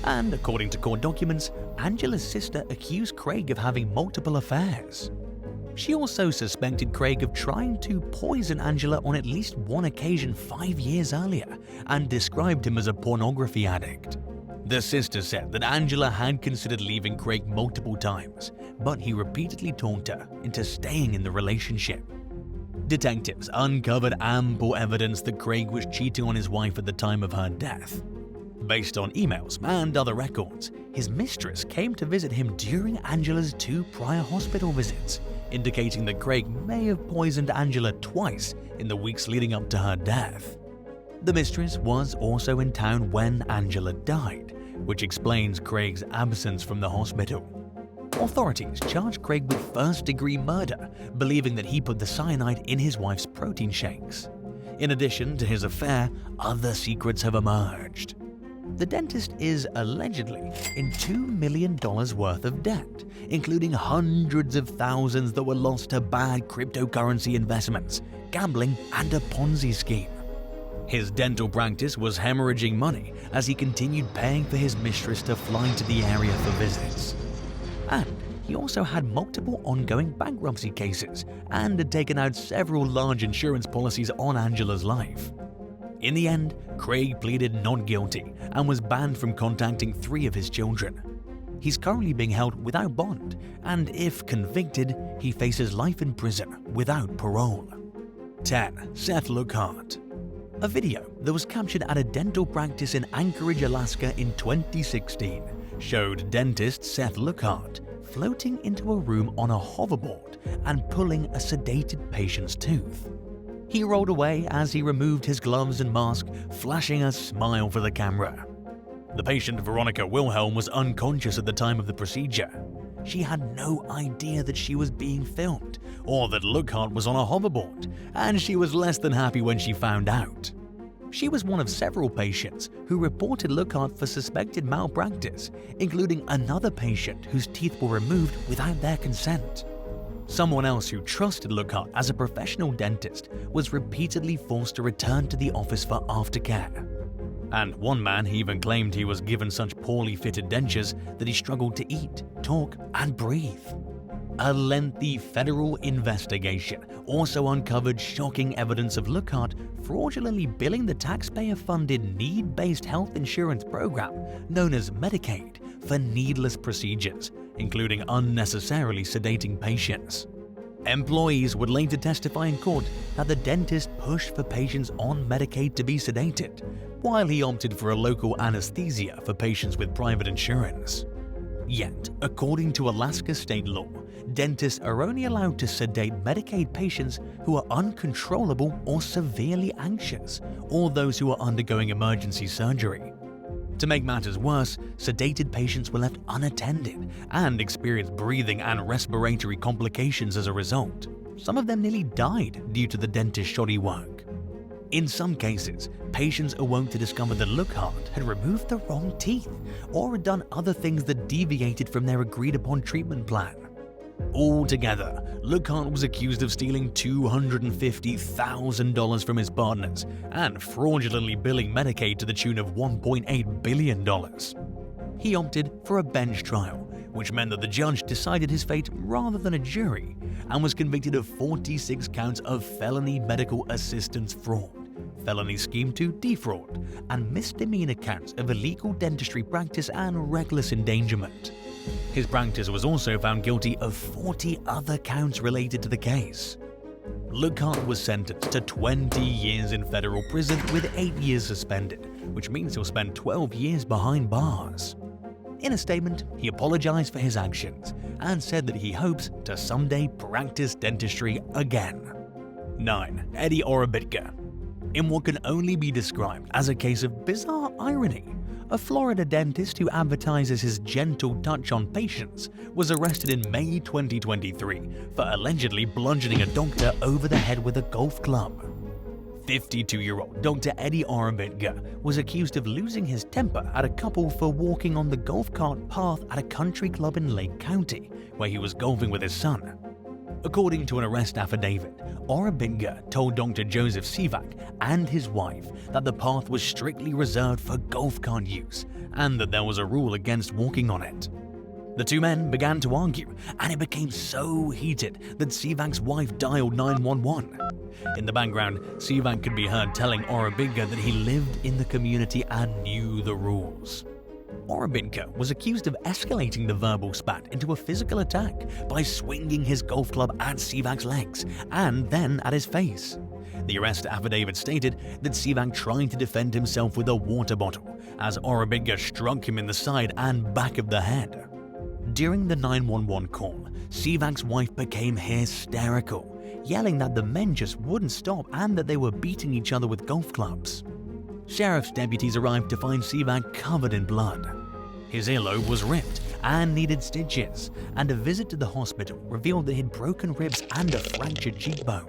And according to court documents, Angela's sister accused Craig of having multiple affairs. She also suspected Craig of trying to poison Angela on at least one occasion 5 years earlier and described him as a pornography addict. The sister said that Angela had considered leaving Craig multiple times, but he repeatedly talked her into staying in the relationship. Detectives uncovered ample evidence that Craig was cheating on his wife at the time of her death. Based on emails and other records, his mistress came to visit him during Angela's 2 prior hospital visits, indicating that Craig may have poisoned Angela twice in the weeks leading up to her death. The mistress was also in town when Angela died, which explains Craig's absence from the hospital. Authorities charged Craig with first-degree murder, believing that he put the cyanide in his wife's protein shakes. In addition to his affair, other secrets have emerged. The dentist is allegedly in $2 million worth of debt, including hundreds of thousands that were lost to bad cryptocurrency investments, gambling, and a Ponzi scheme. His dental practice was hemorrhaging money as he continued paying for his mistress to fly to the area for visits. And he also had multiple ongoing bankruptcy cases and had taken out several large insurance policies on Angela's life. In the end, Craig pleaded not guilty and was banned from contacting 3 of his children. He's currently being held without bond, and if convicted, he faces life in prison without parole. 10. Seth Lockhart. A video that was captured at a dental practice in Anchorage, Alaska in 2016 showed dentist Seth Lockhart floating into a room on a hoverboard and pulling a sedated patient's tooth. He rolled away as he removed his gloves and mask, flashing a smile for the camera. The patient, Veronica Wilhelm, was unconscious at the time of the procedure. She had no idea that she was being filmed or that Lockhart was on a hoverboard, and she was less than happy when she found out. She was one of several patients who reported Lockhart for suspected malpractice, including another patient whose teeth were removed without their consent. Someone else who trusted Lockhart as a professional dentist was repeatedly forced to return to the office for aftercare. And one man even claimed he was given such poorly fitted dentures that he struggled to eat, talk, and breathe. A lengthy federal investigation also uncovered shocking evidence of Lockhart fraudulently billing the taxpayer-funded need-based health insurance program known as Medicaid for needless procedures, including unnecessarily sedating patients. Employees would later testify in court that the dentist pushed for patients on Medicaid to be sedated, while he opted for a local anesthesia for patients with private insurance. Yet, according to Alaska state law, dentists are only allowed to sedate Medicaid patients who are uncontrollable or severely anxious, or those who are undergoing emergency surgery. To make matters worse, sedated patients were left unattended and experienced breathing and respiratory complications as a result. Some of them nearly died due to the dentist's shoddy work. In some cases, patients awoke to discover that Lockhart had removed the wrong teeth or had done other things that deviated from their agreed-upon treatment plan. Altogether, Lockhart was accused of stealing $250,000 from his partners and fraudulently billing Medicaid to the tune of $1.8 billion. He opted for a bench trial, which meant that the judge decided his fate rather than a jury, and was convicted of 46 counts of felony medical assistance fraud, felony scheme to defraud, and misdemeanor counts of illegal dentistry practice and reckless endangerment. His practice was also found guilty of 40 other counts related to the case. Lockhart was sentenced to 20 years in federal prison with 8 years suspended, which means he'll spend 12 years behind bars. In a statement, he apologized for his actions and said that he hopes to someday practice dentistry again. 9. Eddie Orobitka. In what can only be described as a case of bizarre irony, a Florida dentist who advertises his gentle touch on patients was arrested in May 2023 for allegedly bludgeoning a doctor over the head with a golf club. 52-year-old Dr. Eddie Orobitka was accused of losing his temper at a couple for walking on the golf cart path at a country club in Lake County, where he was golfing with his son. According to an arrest affidavit, Orobitka told Dr. Joseph Sivak and his wife that the path was strictly reserved for golf cart use and that there was a rule against walking on it. The two men began to argue, and it became so heated that Sivak's wife dialed 911. In the background, Sivak could be heard telling Orobitka that he lived in the community and knew the rules. Orobitka was accused of escalating the verbal spat into a physical attack by swinging his golf club at Sivak's legs and then at his face. The arrest affidavit stated that Sivak tried to defend himself with a water bottle as Orobitka struck him in the side and back of the head. During the 911 call, Sivak's wife became hysterical, yelling that the men just wouldn't stop and that they were beating each other with golf clubs. Sheriff's deputies arrived to find Sivak covered in blood. His earlobe was ripped and needed stitches, and a visit to the hospital revealed that he had broken ribs and a fractured cheekbone.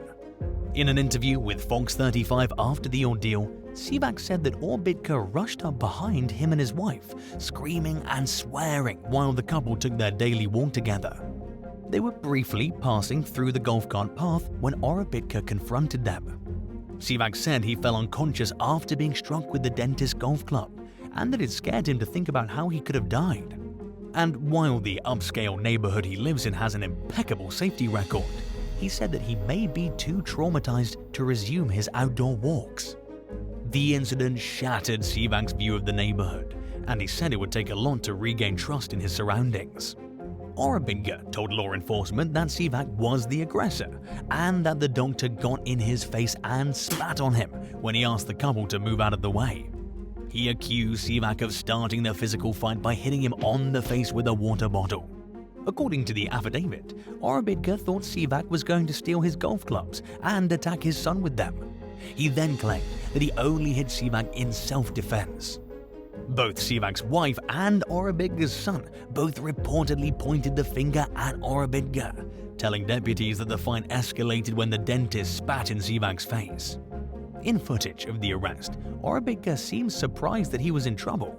In an interview with Fox 35 after the ordeal, Sivak said that Orobitka rushed up behind him and his wife, screaming and swearing while the couple took their daily walk together. They were briefly passing through the golf cart path when Orobitka confronted them. Sivak said he fell unconscious after being struck with the dentist's golf club, and that it scared him to think about how he could have died. And while the upscale neighborhood he lives in has an impeccable safety record, he said that he may be too traumatized to resume his outdoor walks. The incident shattered Sivak's view of the neighborhood, and he said it would take a lot to regain trust in his surroundings. Orobitka told law enforcement that Sivak was the aggressor and that the doctor got in his face and spat on him when he asked the couple to move out of the way. He accused Sivak of starting the physical fight by hitting him on the face with a water bottle. According to the affidavit, Orobitka thought Sivak was going to steal his golf clubs and attack his son with them. He then claimed that he only hit Sivak in self-defense. Both Sivak's wife and Orobitka's son both reportedly pointed the finger at Orobitka, telling deputies that the fight escalated when the dentist spat in Sivak's face. In footage of the arrest, Orobitka seems surprised that he was in trouble,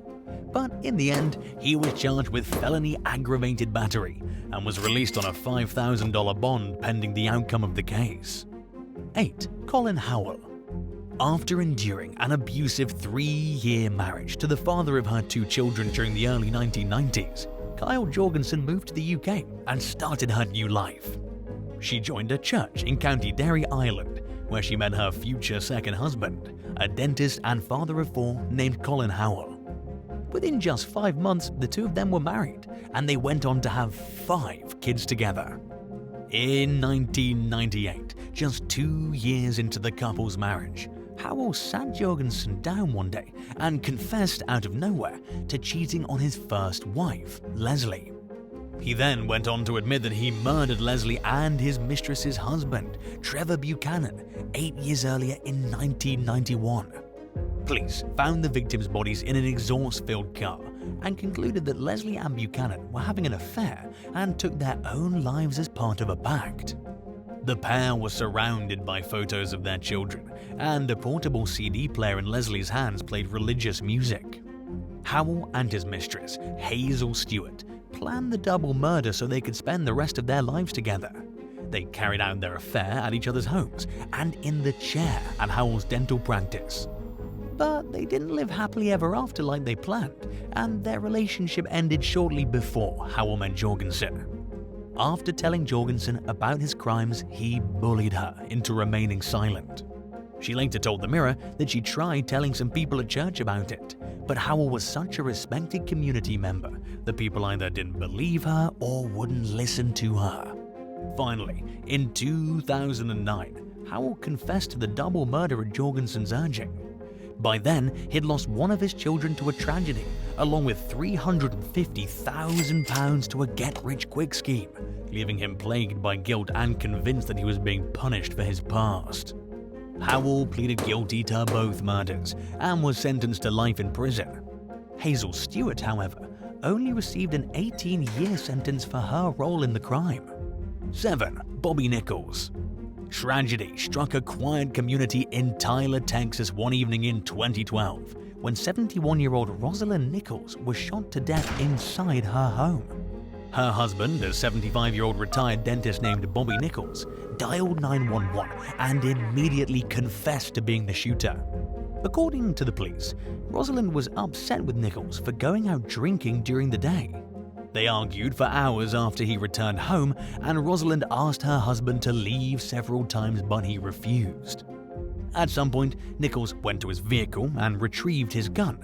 but in the end, he was charged with felony aggravated battery and was released on a $5,000 bond pending the outcome of the case. 8. Colin Howell. After enduring an abusive 3-year marriage to the father of her 2 children during the early 1990s, Kyle Jorgensen moved to the UK and started her new life. She joined a church in County Derry, Ireland, where she met her future second husband, a dentist and father of 4 named Colin Howell. Within just 5 months, the 2 of them were married, and they went on to have 5 kids together. In 1998, just 2 years into the couple's marriage, Howell sat Jorgensen down one day and confessed out of nowhere to cheating on his first wife, Leslie. He then went on to admit that he murdered Leslie and his mistress's husband, Trevor Buchanan, 8 years earlier in 1991. Police found the victims' bodies in an exhaust-filled car and concluded that Leslie and Buchanan were having an affair and took their own lives as part of a pact. The pair were surrounded by photos of their children, and a portable CD player in Leslie's hands played religious music. Howell and his mistress, Hazel Stewart, planned the double murder so they could spend the rest of their lives together. They carried out their affair at each other's homes and in the chair at Howell's dental practice. But they didn't live happily ever after like they planned, and their relationship ended shortly before Howell met Jorgensen. After telling Jorgensen about his crimes, he bullied her into remaining silent. She later told the Mirror that she tried telling some people at church about it, but Howell was such a respected community member that people either didn't believe her or wouldn't listen to her. Finally, in 2009, Howell confessed to the double murder at Jorgensen's urging. By then, he'd lost one of his children to a tragedy, along with £350,000 to a get-rich-quick scheme, leaving him plagued by guilt and convinced that he was being punished for his past. Howell pleaded guilty to both murders and was sentenced to life in prison. Hazel Stewart, however, only received an 18-year sentence for her role in the crime. 7. Bobby Nichols. Tragedy struck a quiet community in Tyler, Texas one evening in 2012 when 71-year-old Rosalind Nichols was shot to death inside her home. Her husband, a 75-year-old retired dentist named Bobby Nichols, dialed 911 and immediately confessed to being the shooter. According to the police, Rosalind was upset with Nichols for going out drinking during the day. They argued for hours after he returned home, and Rosalind asked her husband to leave several times, but he refused. At some point, Nichols went to his vehicle and retrieved his gun.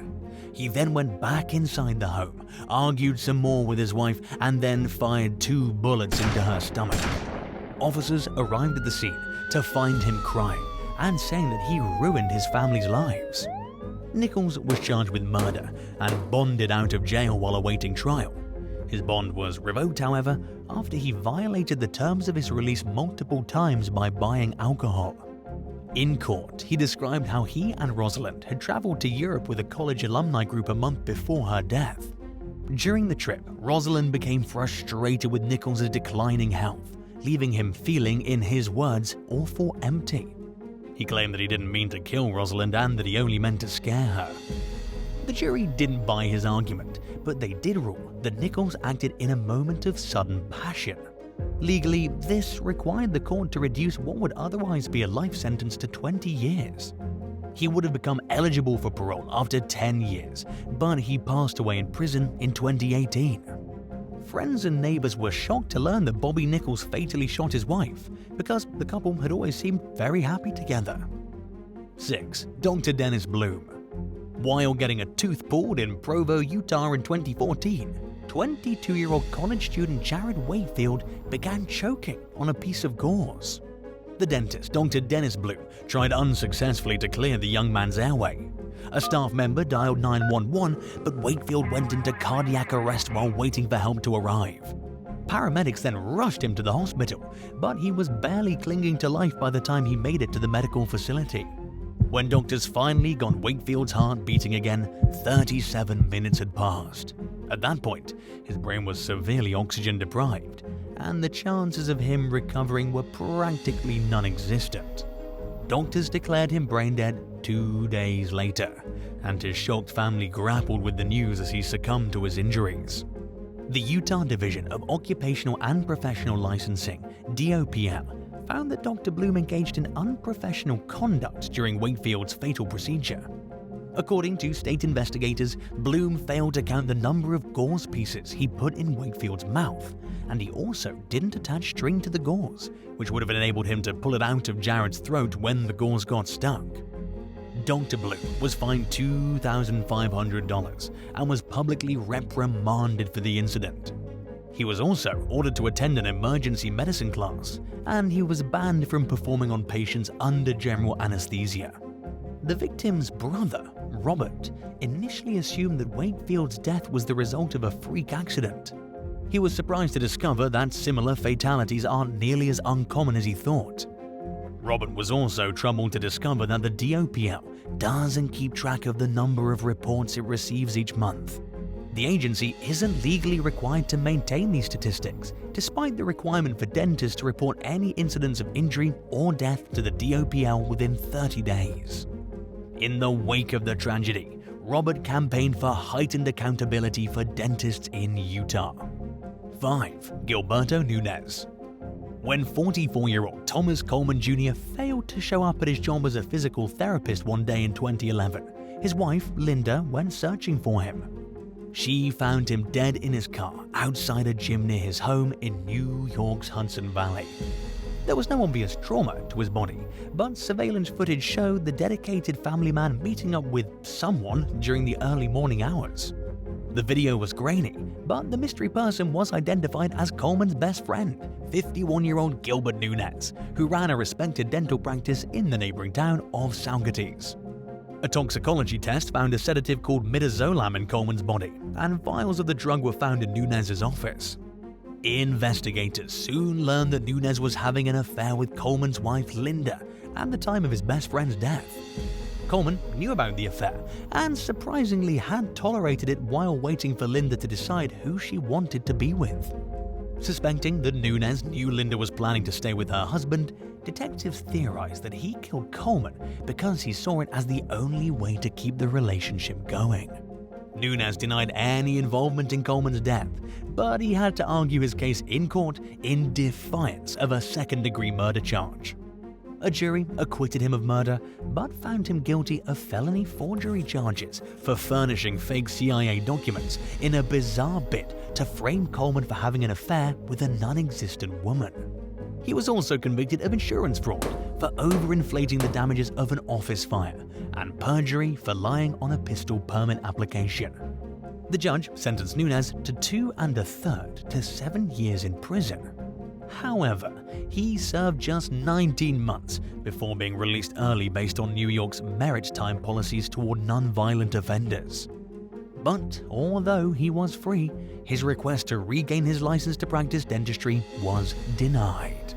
He then went back inside the home, argued some more with his wife, and then fired 2 bullets into her stomach. Officers arrived at the scene to find him crying and saying that he ruined his family's lives. Nichols was charged with murder and bonded out of jail while awaiting trial. His bond was revoked, however, after he violated the terms of his release multiple times by buying alcohol. In court, he described how he and Rosalind had traveled to Europe with a college alumni group a month before her death. During the trip, Rosalind became frustrated with Nichols' declining health, leaving him feeling, in his words, awful empty. He claimed that he didn't mean to kill Rosalind and that he only meant to scare her. The jury didn't buy his argument, but they did rule that Nichols acted in a moment of sudden passion. Legally, this required the court to reduce what would otherwise be a life sentence to 20 years. He would have become eligible for parole after 10 years, but he passed away in prison in 2018. Friends and neighbors were shocked to learn that Bobby Nichols fatally shot his wife, because the couple had always seemed very happy together. 6. Dr. Dennis Bloom. While getting a tooth pulled in Provo, Utah in 2014, 22-year-old college student Jared Wakefield began choking on a piece of gauze. The dentist, Dr. Dennis Bloom, tried unsuccessfully to clear the young man's airway. A staff member dialed 911, but Wakefield went into cardiac arrest while waiting for help to arrive. Paramedics then rushed him to the hospital, but he was barely clinging to life by the time he made it to the medical facility. When doctors finally got Wakefield's heart beating again, 37 minutes had passed. At that point, his brain was severely oxygen deprived, and the chances of him recovering were practically non-existent. Doctors declared him brain dead 2 days later, and his shocked family grappled with the news as he succumbed to his injuries. The Utah Division of Occupational and Professional Licensing, DOPL, found that Dr. Bloom engaged in unprofessional conduct during Wakefield's fatal procedure. According to state investigators, Bloom failed to count the number of gauze pieces he put in Wakefield's mouth, and he also didn't attach string to the gauze, which would have enabled him to pull it out of Jared's throat when the gauze got stuck. Dr. Bloom was fined $2,500 and was publicly reprimanded for the incident. He was also ordered to attend an emergency medicine class, and he was banned from performing on patients under general anesthesia. The victim's brother, Robert, initially assumed that Wakefield's death was the result of a freak accident. He was surprised to discover that similar fatalities aren't nearly as uncommon as he thought. Robert was also troubled to discover that the DOPL doesn't keep track of the number of reports it receives each month. The agency isn't legally required to maintain these statistics, despite the requirement for dentists to report any incidents of injury or death to the DOPL within 30 days. In the wake of the tragedy, Robert campaigned for heightened accountability for dentists in Utah. 5. Gilberto Nunez. When 44-year-old Thomas Coleman Jr. failed to show up at his job as a physical therapist one day in 2011, his wife, Linda, went searching for him. She found him dead in his car outside a gym near his home in New York's Hudson Valley. There was no obvious trauma to his body, but surveillance footage showed the dedicated family man meeting up with someone during the early morning hours. The video was grainy, but the mystery person was identified as Coleman's best friend, 51-year-old Gilbert Nunez, who ran a respected dental practice in the neighboring town of Saugerties. A toxicology test found a sedative called midazolam in Coleman's body, and vials of the drug were found in Nunez's office. Investigators soon learned that Nunez was having an affair with Coleman's wife Linda at the time of his best friend's death. Coleman knew about the affair and surprisingly had tolerated it while waiting for Linda to decide who she wanted to be with. Suspecting that Nunez knew Linda was planning to stay with her husband, detectives theorized that he killed Coleman because he saw it as the only way to keep the relationship going. Nunez denied any involvement in Coleman's death, but he had to argue his case in court in defiance of a second-degree murder charge. A jury acquitted him of murder, but found him guilty of felony forgery charges for furnishing fake CIA documents in a bizarre bid to frame Coleman for having an affair with a non-existent woman. He was also convicted of insurance fraud for overinflating the damages of an office fire and perjury for lying on a pistol permit application. The judge sentenced Nunez to 2 1/3 to 7 years in prison. However, he served just 19 months before being released early based on New York's merit time policies toward non-violent offenders. But although he was free, his request to regain his license to practice dentistry was denied.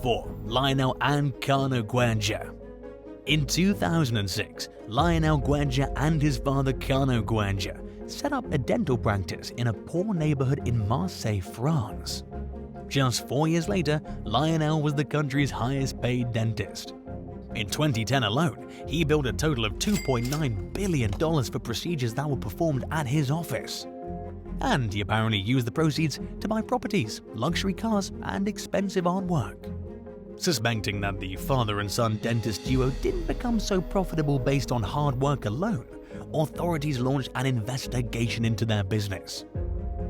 4. Lionel and Connie Granja. In 2006, Lionel Granja and his father Connie Granja set up a dental practice in a poor neighborhood in Marseille, France. Just 4 years later, Lionel was the country's highest-paid dentist. In 2010 alone, he billed a total of $2.9 billion for procedures that were performed at his office. And he apparently used the proceeds to buy properties, luxury cars, and expensive artwork. Suspecting that the father and son dentist duo didn't become so profitable based on hard work alone, authorities launched an investigation into their business.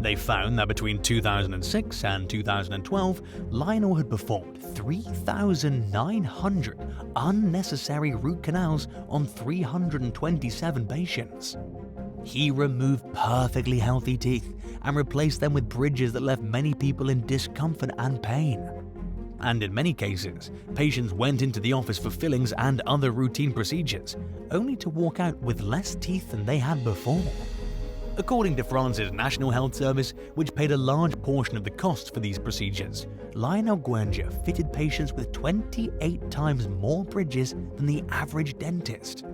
They found that between 2006 and 2012, Lionel had performed 3,900 unnecessary root canals on 327 patients. He removed perfectly healthy teeth and replaced them with bridges that left many people in discomfort and pain. And in many cases, patients went into the office for fillings and other routine procedures, only to walk out with less teeth than they had before. According to France's National Health Service, which paid a large portion of the costs for these procedures, Lionel Granja fitted patients with 28 times more bridges than the average dentist.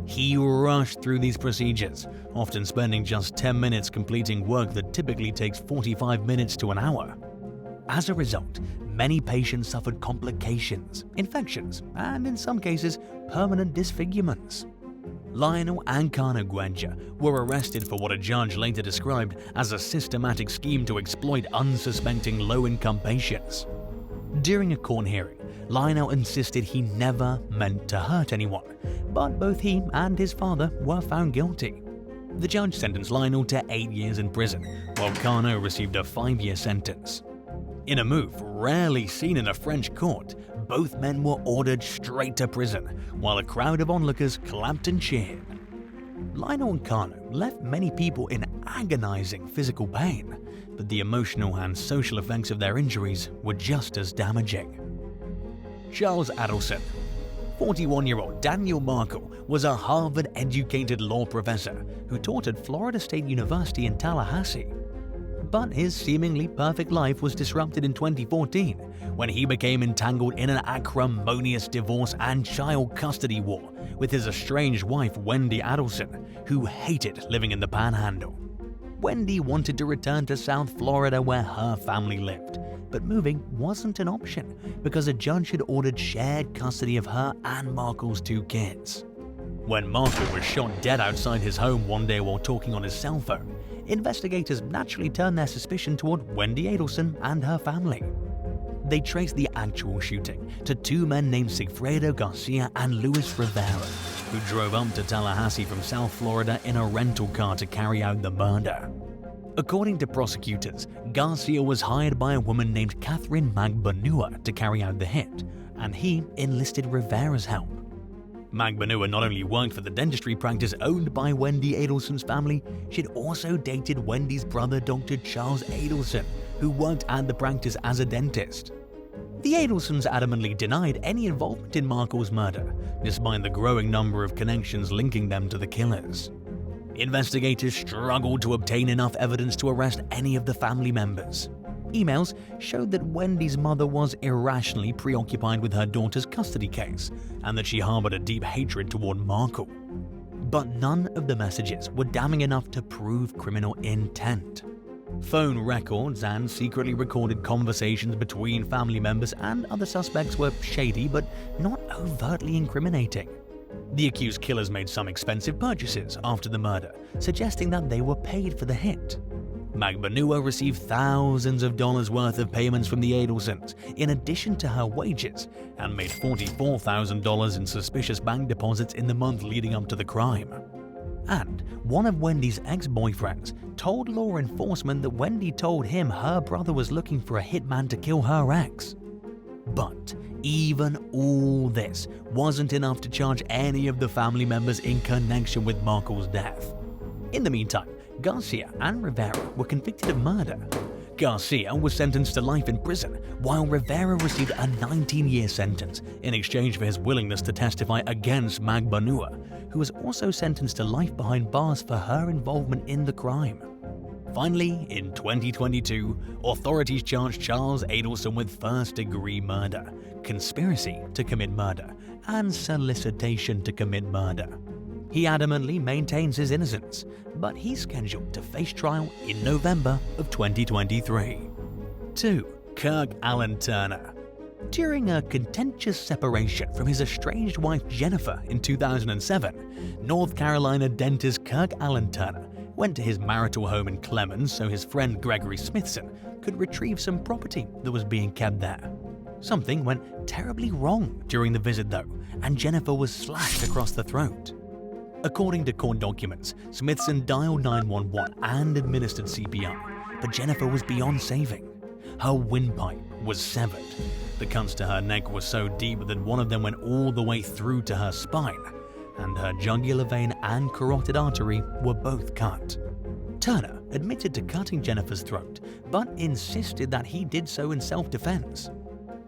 He rushed through these procedures, often spending just 10 minutes completing work that typically takes 45 minutes to an hour. As a result, many patients suffered complications, infections, and in some cases, permanent disfigurements. Lionel and Connie Granja were arrested for what a judge later described as a systematic scheme to exploit unsuspecting low-income patients. During a court hearing, Lionel insisted he never meant to hurt anyone, but both he and his father were found guilty. The judge sentenced Lionel to 8 years in prison, while Connie received a 5-year sentence. In a move rarely seen in a French court, both men were ordered straight to prison, while a crowd of onlookers clapped and cheered. Lionel and Connie left many people in agonizing physical pain, but the emotional and social effects of their injuries were just as damaging. Charles Edelson. 41-year-old Daniel Markle was a Harvard-educated law professor who taught at Florida State University in Tallahassee. But his seemingly perfect life was disrupted in 2014 when he became entangled in an acrimonious divorce and child custody war with his estranged wife Wendy Edelson, who hated living in the Panhandle. Wendy wanted to return to South Florida where her family lived, but moving wasn't an option because a judge had ordered shared custody of her and Markle's 2 kids. When Markle was shot dead outside his home one day while talking on his cell phone, investigators naturally turned their suspicion toward Wendy Edelson and her family. They traced the actual shooting to 2 men named Sigfredo Garcia and Luis Rivera, who drove up to Tallahassee from South Florida in a rental car to carry out the murder. According to prosecutors, Garcia was hired by a woman named Catherine Magbanua to carry out the hit, and he enlisted Rivera's help. Magbanua not only worked for the dentistry practice owned by Wendy Edelson's family, she'd also dated Wendy's brother Dr. Charles Edelson, who worked at the practice as a dentist. The Edelsons adamantly denied any involvement in Markle's murder, despite the growing number of connections linking them to the killers. Investigators struggled to obtain enough evidence to arrest any of the family members. Emails showed that Wendy's mother was irrationally preoccupied with her daughter's custody case and that she harbored a deep hatred toward Markle. But none of the messages were damning enough to prove criminal intent. Phone records and secretly recorded conversations between family members and other suspects were shady but not overtly incriminating. The accused killers made some expensive purchases after the murder, suggesting that they were paid for the hit. Magbanua received thousands of dollars worth of payments from the Edelsons, in addition to her wages, and made $44,000 in suspicious bank deposits in the month leading up to the crime. And one of Wendy's ex-boyfriends told law enforcement that Wendy told him her brother was looking for a hitman to kill her ex. But even all this wasn't enough to charge any of the family members in connection with Markle's death. In the meantime, Garcia and Rivera were convicted of murder. Garcia was sentenced to life in prison, while Rivera received a 19-year sentence in exchange for his willingness to testify against Magbanua, who was also sentenced to life behind bars for her involvement in the crime. Finally, in 2022, authorities charged Charles Edelson with first-degree murder, conspiracy to commit murder, and solicitation to commit murder. He adamantly maintains his innocence, but he's scheduled to face trial in November of 2023. 2. Kirk Allen Turner. During a contentious separation from his estranged wife Jennifer in 2007, North Carolina dentist Kirk Allen Turner went to his marital home in Clemens so his friend Gregory Smithson could retrieve some property that was being kept there. Something went terribly wrong during the visit though, and Jennifer was slashed across the throat. According to court documents, Smithson dialed 911 and administered CPR, but Jennifer was beyond saving. Her windpipe was severed. The cuts to her neck were so deep that one of them went all the way through to her spine, and her jugular vein and carotid artery were both cut. Turner admitted to cutting Jennifer's throat, but insisted that he did so in self-defense.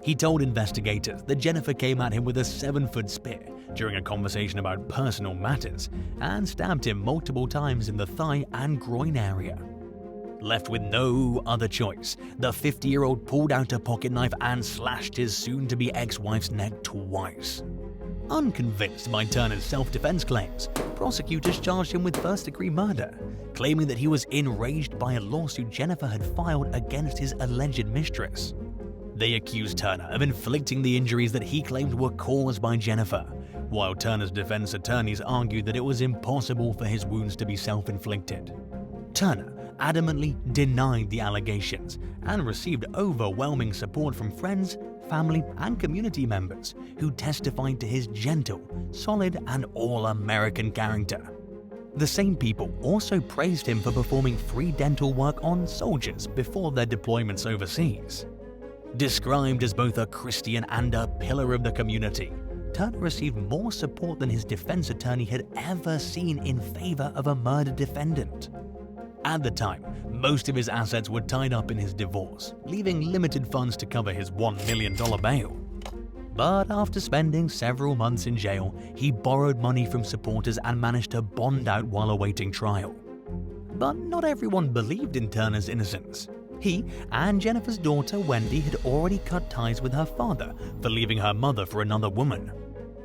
He told investigators that Jennifer came at him with a 7-foot spear, during a conversation about personal matters and stabbed him multiple times in the thigh and groin area. Left with no other choice, the 50-year-old pulled out a pocket knife and slashed his soon-to-be ex-wife's neck twice. Unconvinced by Turner's self-defense claims, prosecutors charged him with first-degree murder, claiming that he was enraged by a lawsuit Jennifer had filed against his alleged mistress. They accused Turner of inflicting the injuries that he claimed were caused by Jennifer, while Turner's defense attorneys argued that it was impossible for his wounds to be self-inflicted. Turner adamantly denied the allegations and received overwhelming support from friends, family, and community members who testified to his gentle, solid, and all-American character. The same people also praised him for performing free dental work on soldiers before their deployments overseas. Described as both a Christian and a pillar of the community, Turner received more support than his defense attorney had ever seen in favor of a murder defendant. At the time, most of his assets were tied up in his divorce, leaving limited funds to cover his $1 million bail. But after spending several months in jail, he borrowed money from supporters and managed to bond out while awaiting trial. But not everyone believed in Turner's innocence. He and Jennifer's daughter Wendy had already cut ties with her father for leaving her mother for another woman.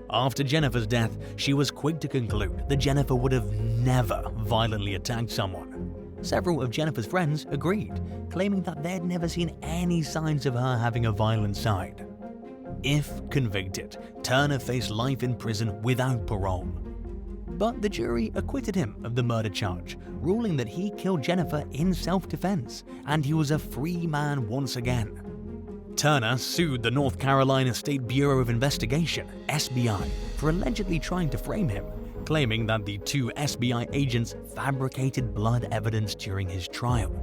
After Jennifer's death, she was quick to conclude that Jennifer would have never violently attacked someone. Several of Jennifer's friends agreed, claiming that they had never seen any signs of her having a violent side. If convicted, Turner faced life in prison without parole. But the jury acquitted him of the murder charge, ruling that he killed Jennifer in self-defense and he was a free man once again. Turner sued the North Carolina State Bureau of Investigation, SBI, for allegedly trying to frame him, claiming that the two SBI agents fabricated blood evidence during his trial.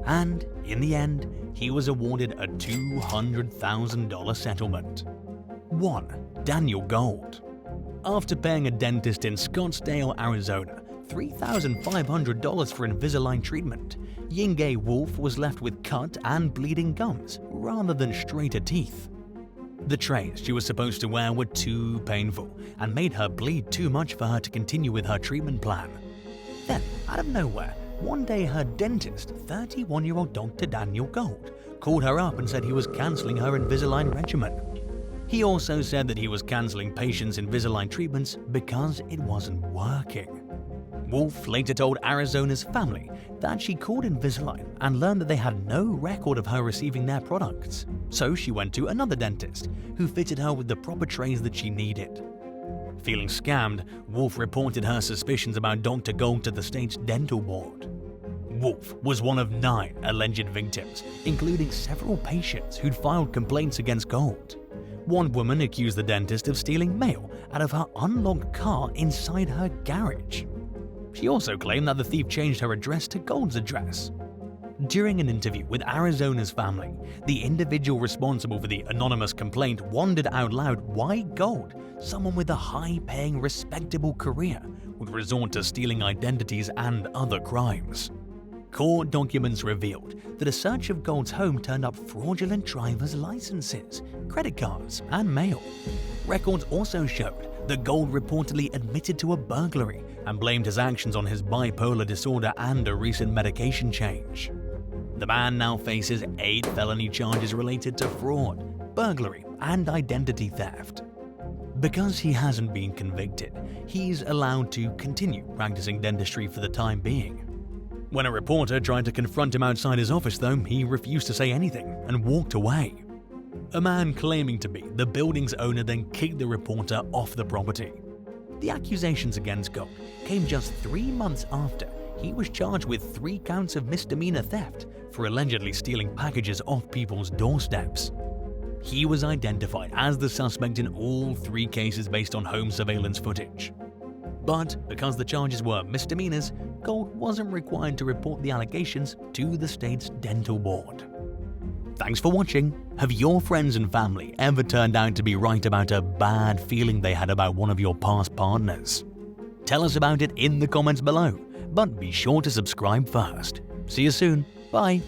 And in the end, he was awarded a $200,000 settlement. 1. Daniel Gold. After paying a dentist in Scottsdale, Arizona, $3,500 for Invisalign treatment, Yingay Wolf was left with cut and bleeding gums rather than straighter teeth. The trays she was supposed to wear were too painful and made her bleed too much for her to continue with her treatment plan. Then, out of nowhere, one day her dentist, 31-year-old Dr. Daniel Gold, called her up and said he was canceling her Invisalign regimen. He also said that he was canceling patients' Invisalign treatments because it wasn't working. Wolf later told Arizona's family that she called Invisalign and learned that they had no record of her receiving their products. So she went to another dentist, who fitted her with the proper trays that she needed. Feeling scammed, Wolf reported her suspicions about Dr. Gold to the state's dental board. Wolf was one of 9 alleged victims, including several patients who'd filed complaints against Gold. One woman accused the dentist of stealing mail out of her unlocked car inside her garage. She also claimed that the thief changed her address to Gold's address. During an interview with Arizona's family, the individual responsible for the anonymous complaint wondered out loud why Gold, someone with a high-paying, respectable career, would resort to stealing identities and other crimes. Court documents revealed that a search of Gold's home turned up fraudulent driver's licenses, credit cards, and mail. Records also showed that Gold reportedly admitted to a burglary and blamed his actions on his bipolar disorder and a recent medication change. The man now faces 8 felony charges related to fraud, burglary, and identity theft. Because he hasn't been convicted, he's allowed to continue practicing dentistry for the time being. When a reporter tried to confront him outside his office, though, he refused to say anything and walked away. A man claiming to be the building's owner then kicked the reporter off the property. The accusations against Gold came just 3 months after he was charged with 3 counts of misdemeanor theft for allegedly stealing packages off people's doorsteps. He was identified as the suspect in all 3 cases based on home surveillance footage. But because the charges were misdemeanors, Gold wasn't required to report the allegations to the state's dental board. Thanks for watching. Have your friends and family ever turned out to be right about a bad feeling they had about one of your past partners? Tell us about it in the comments below, but be sure to subscribe first. See you soon. Bye.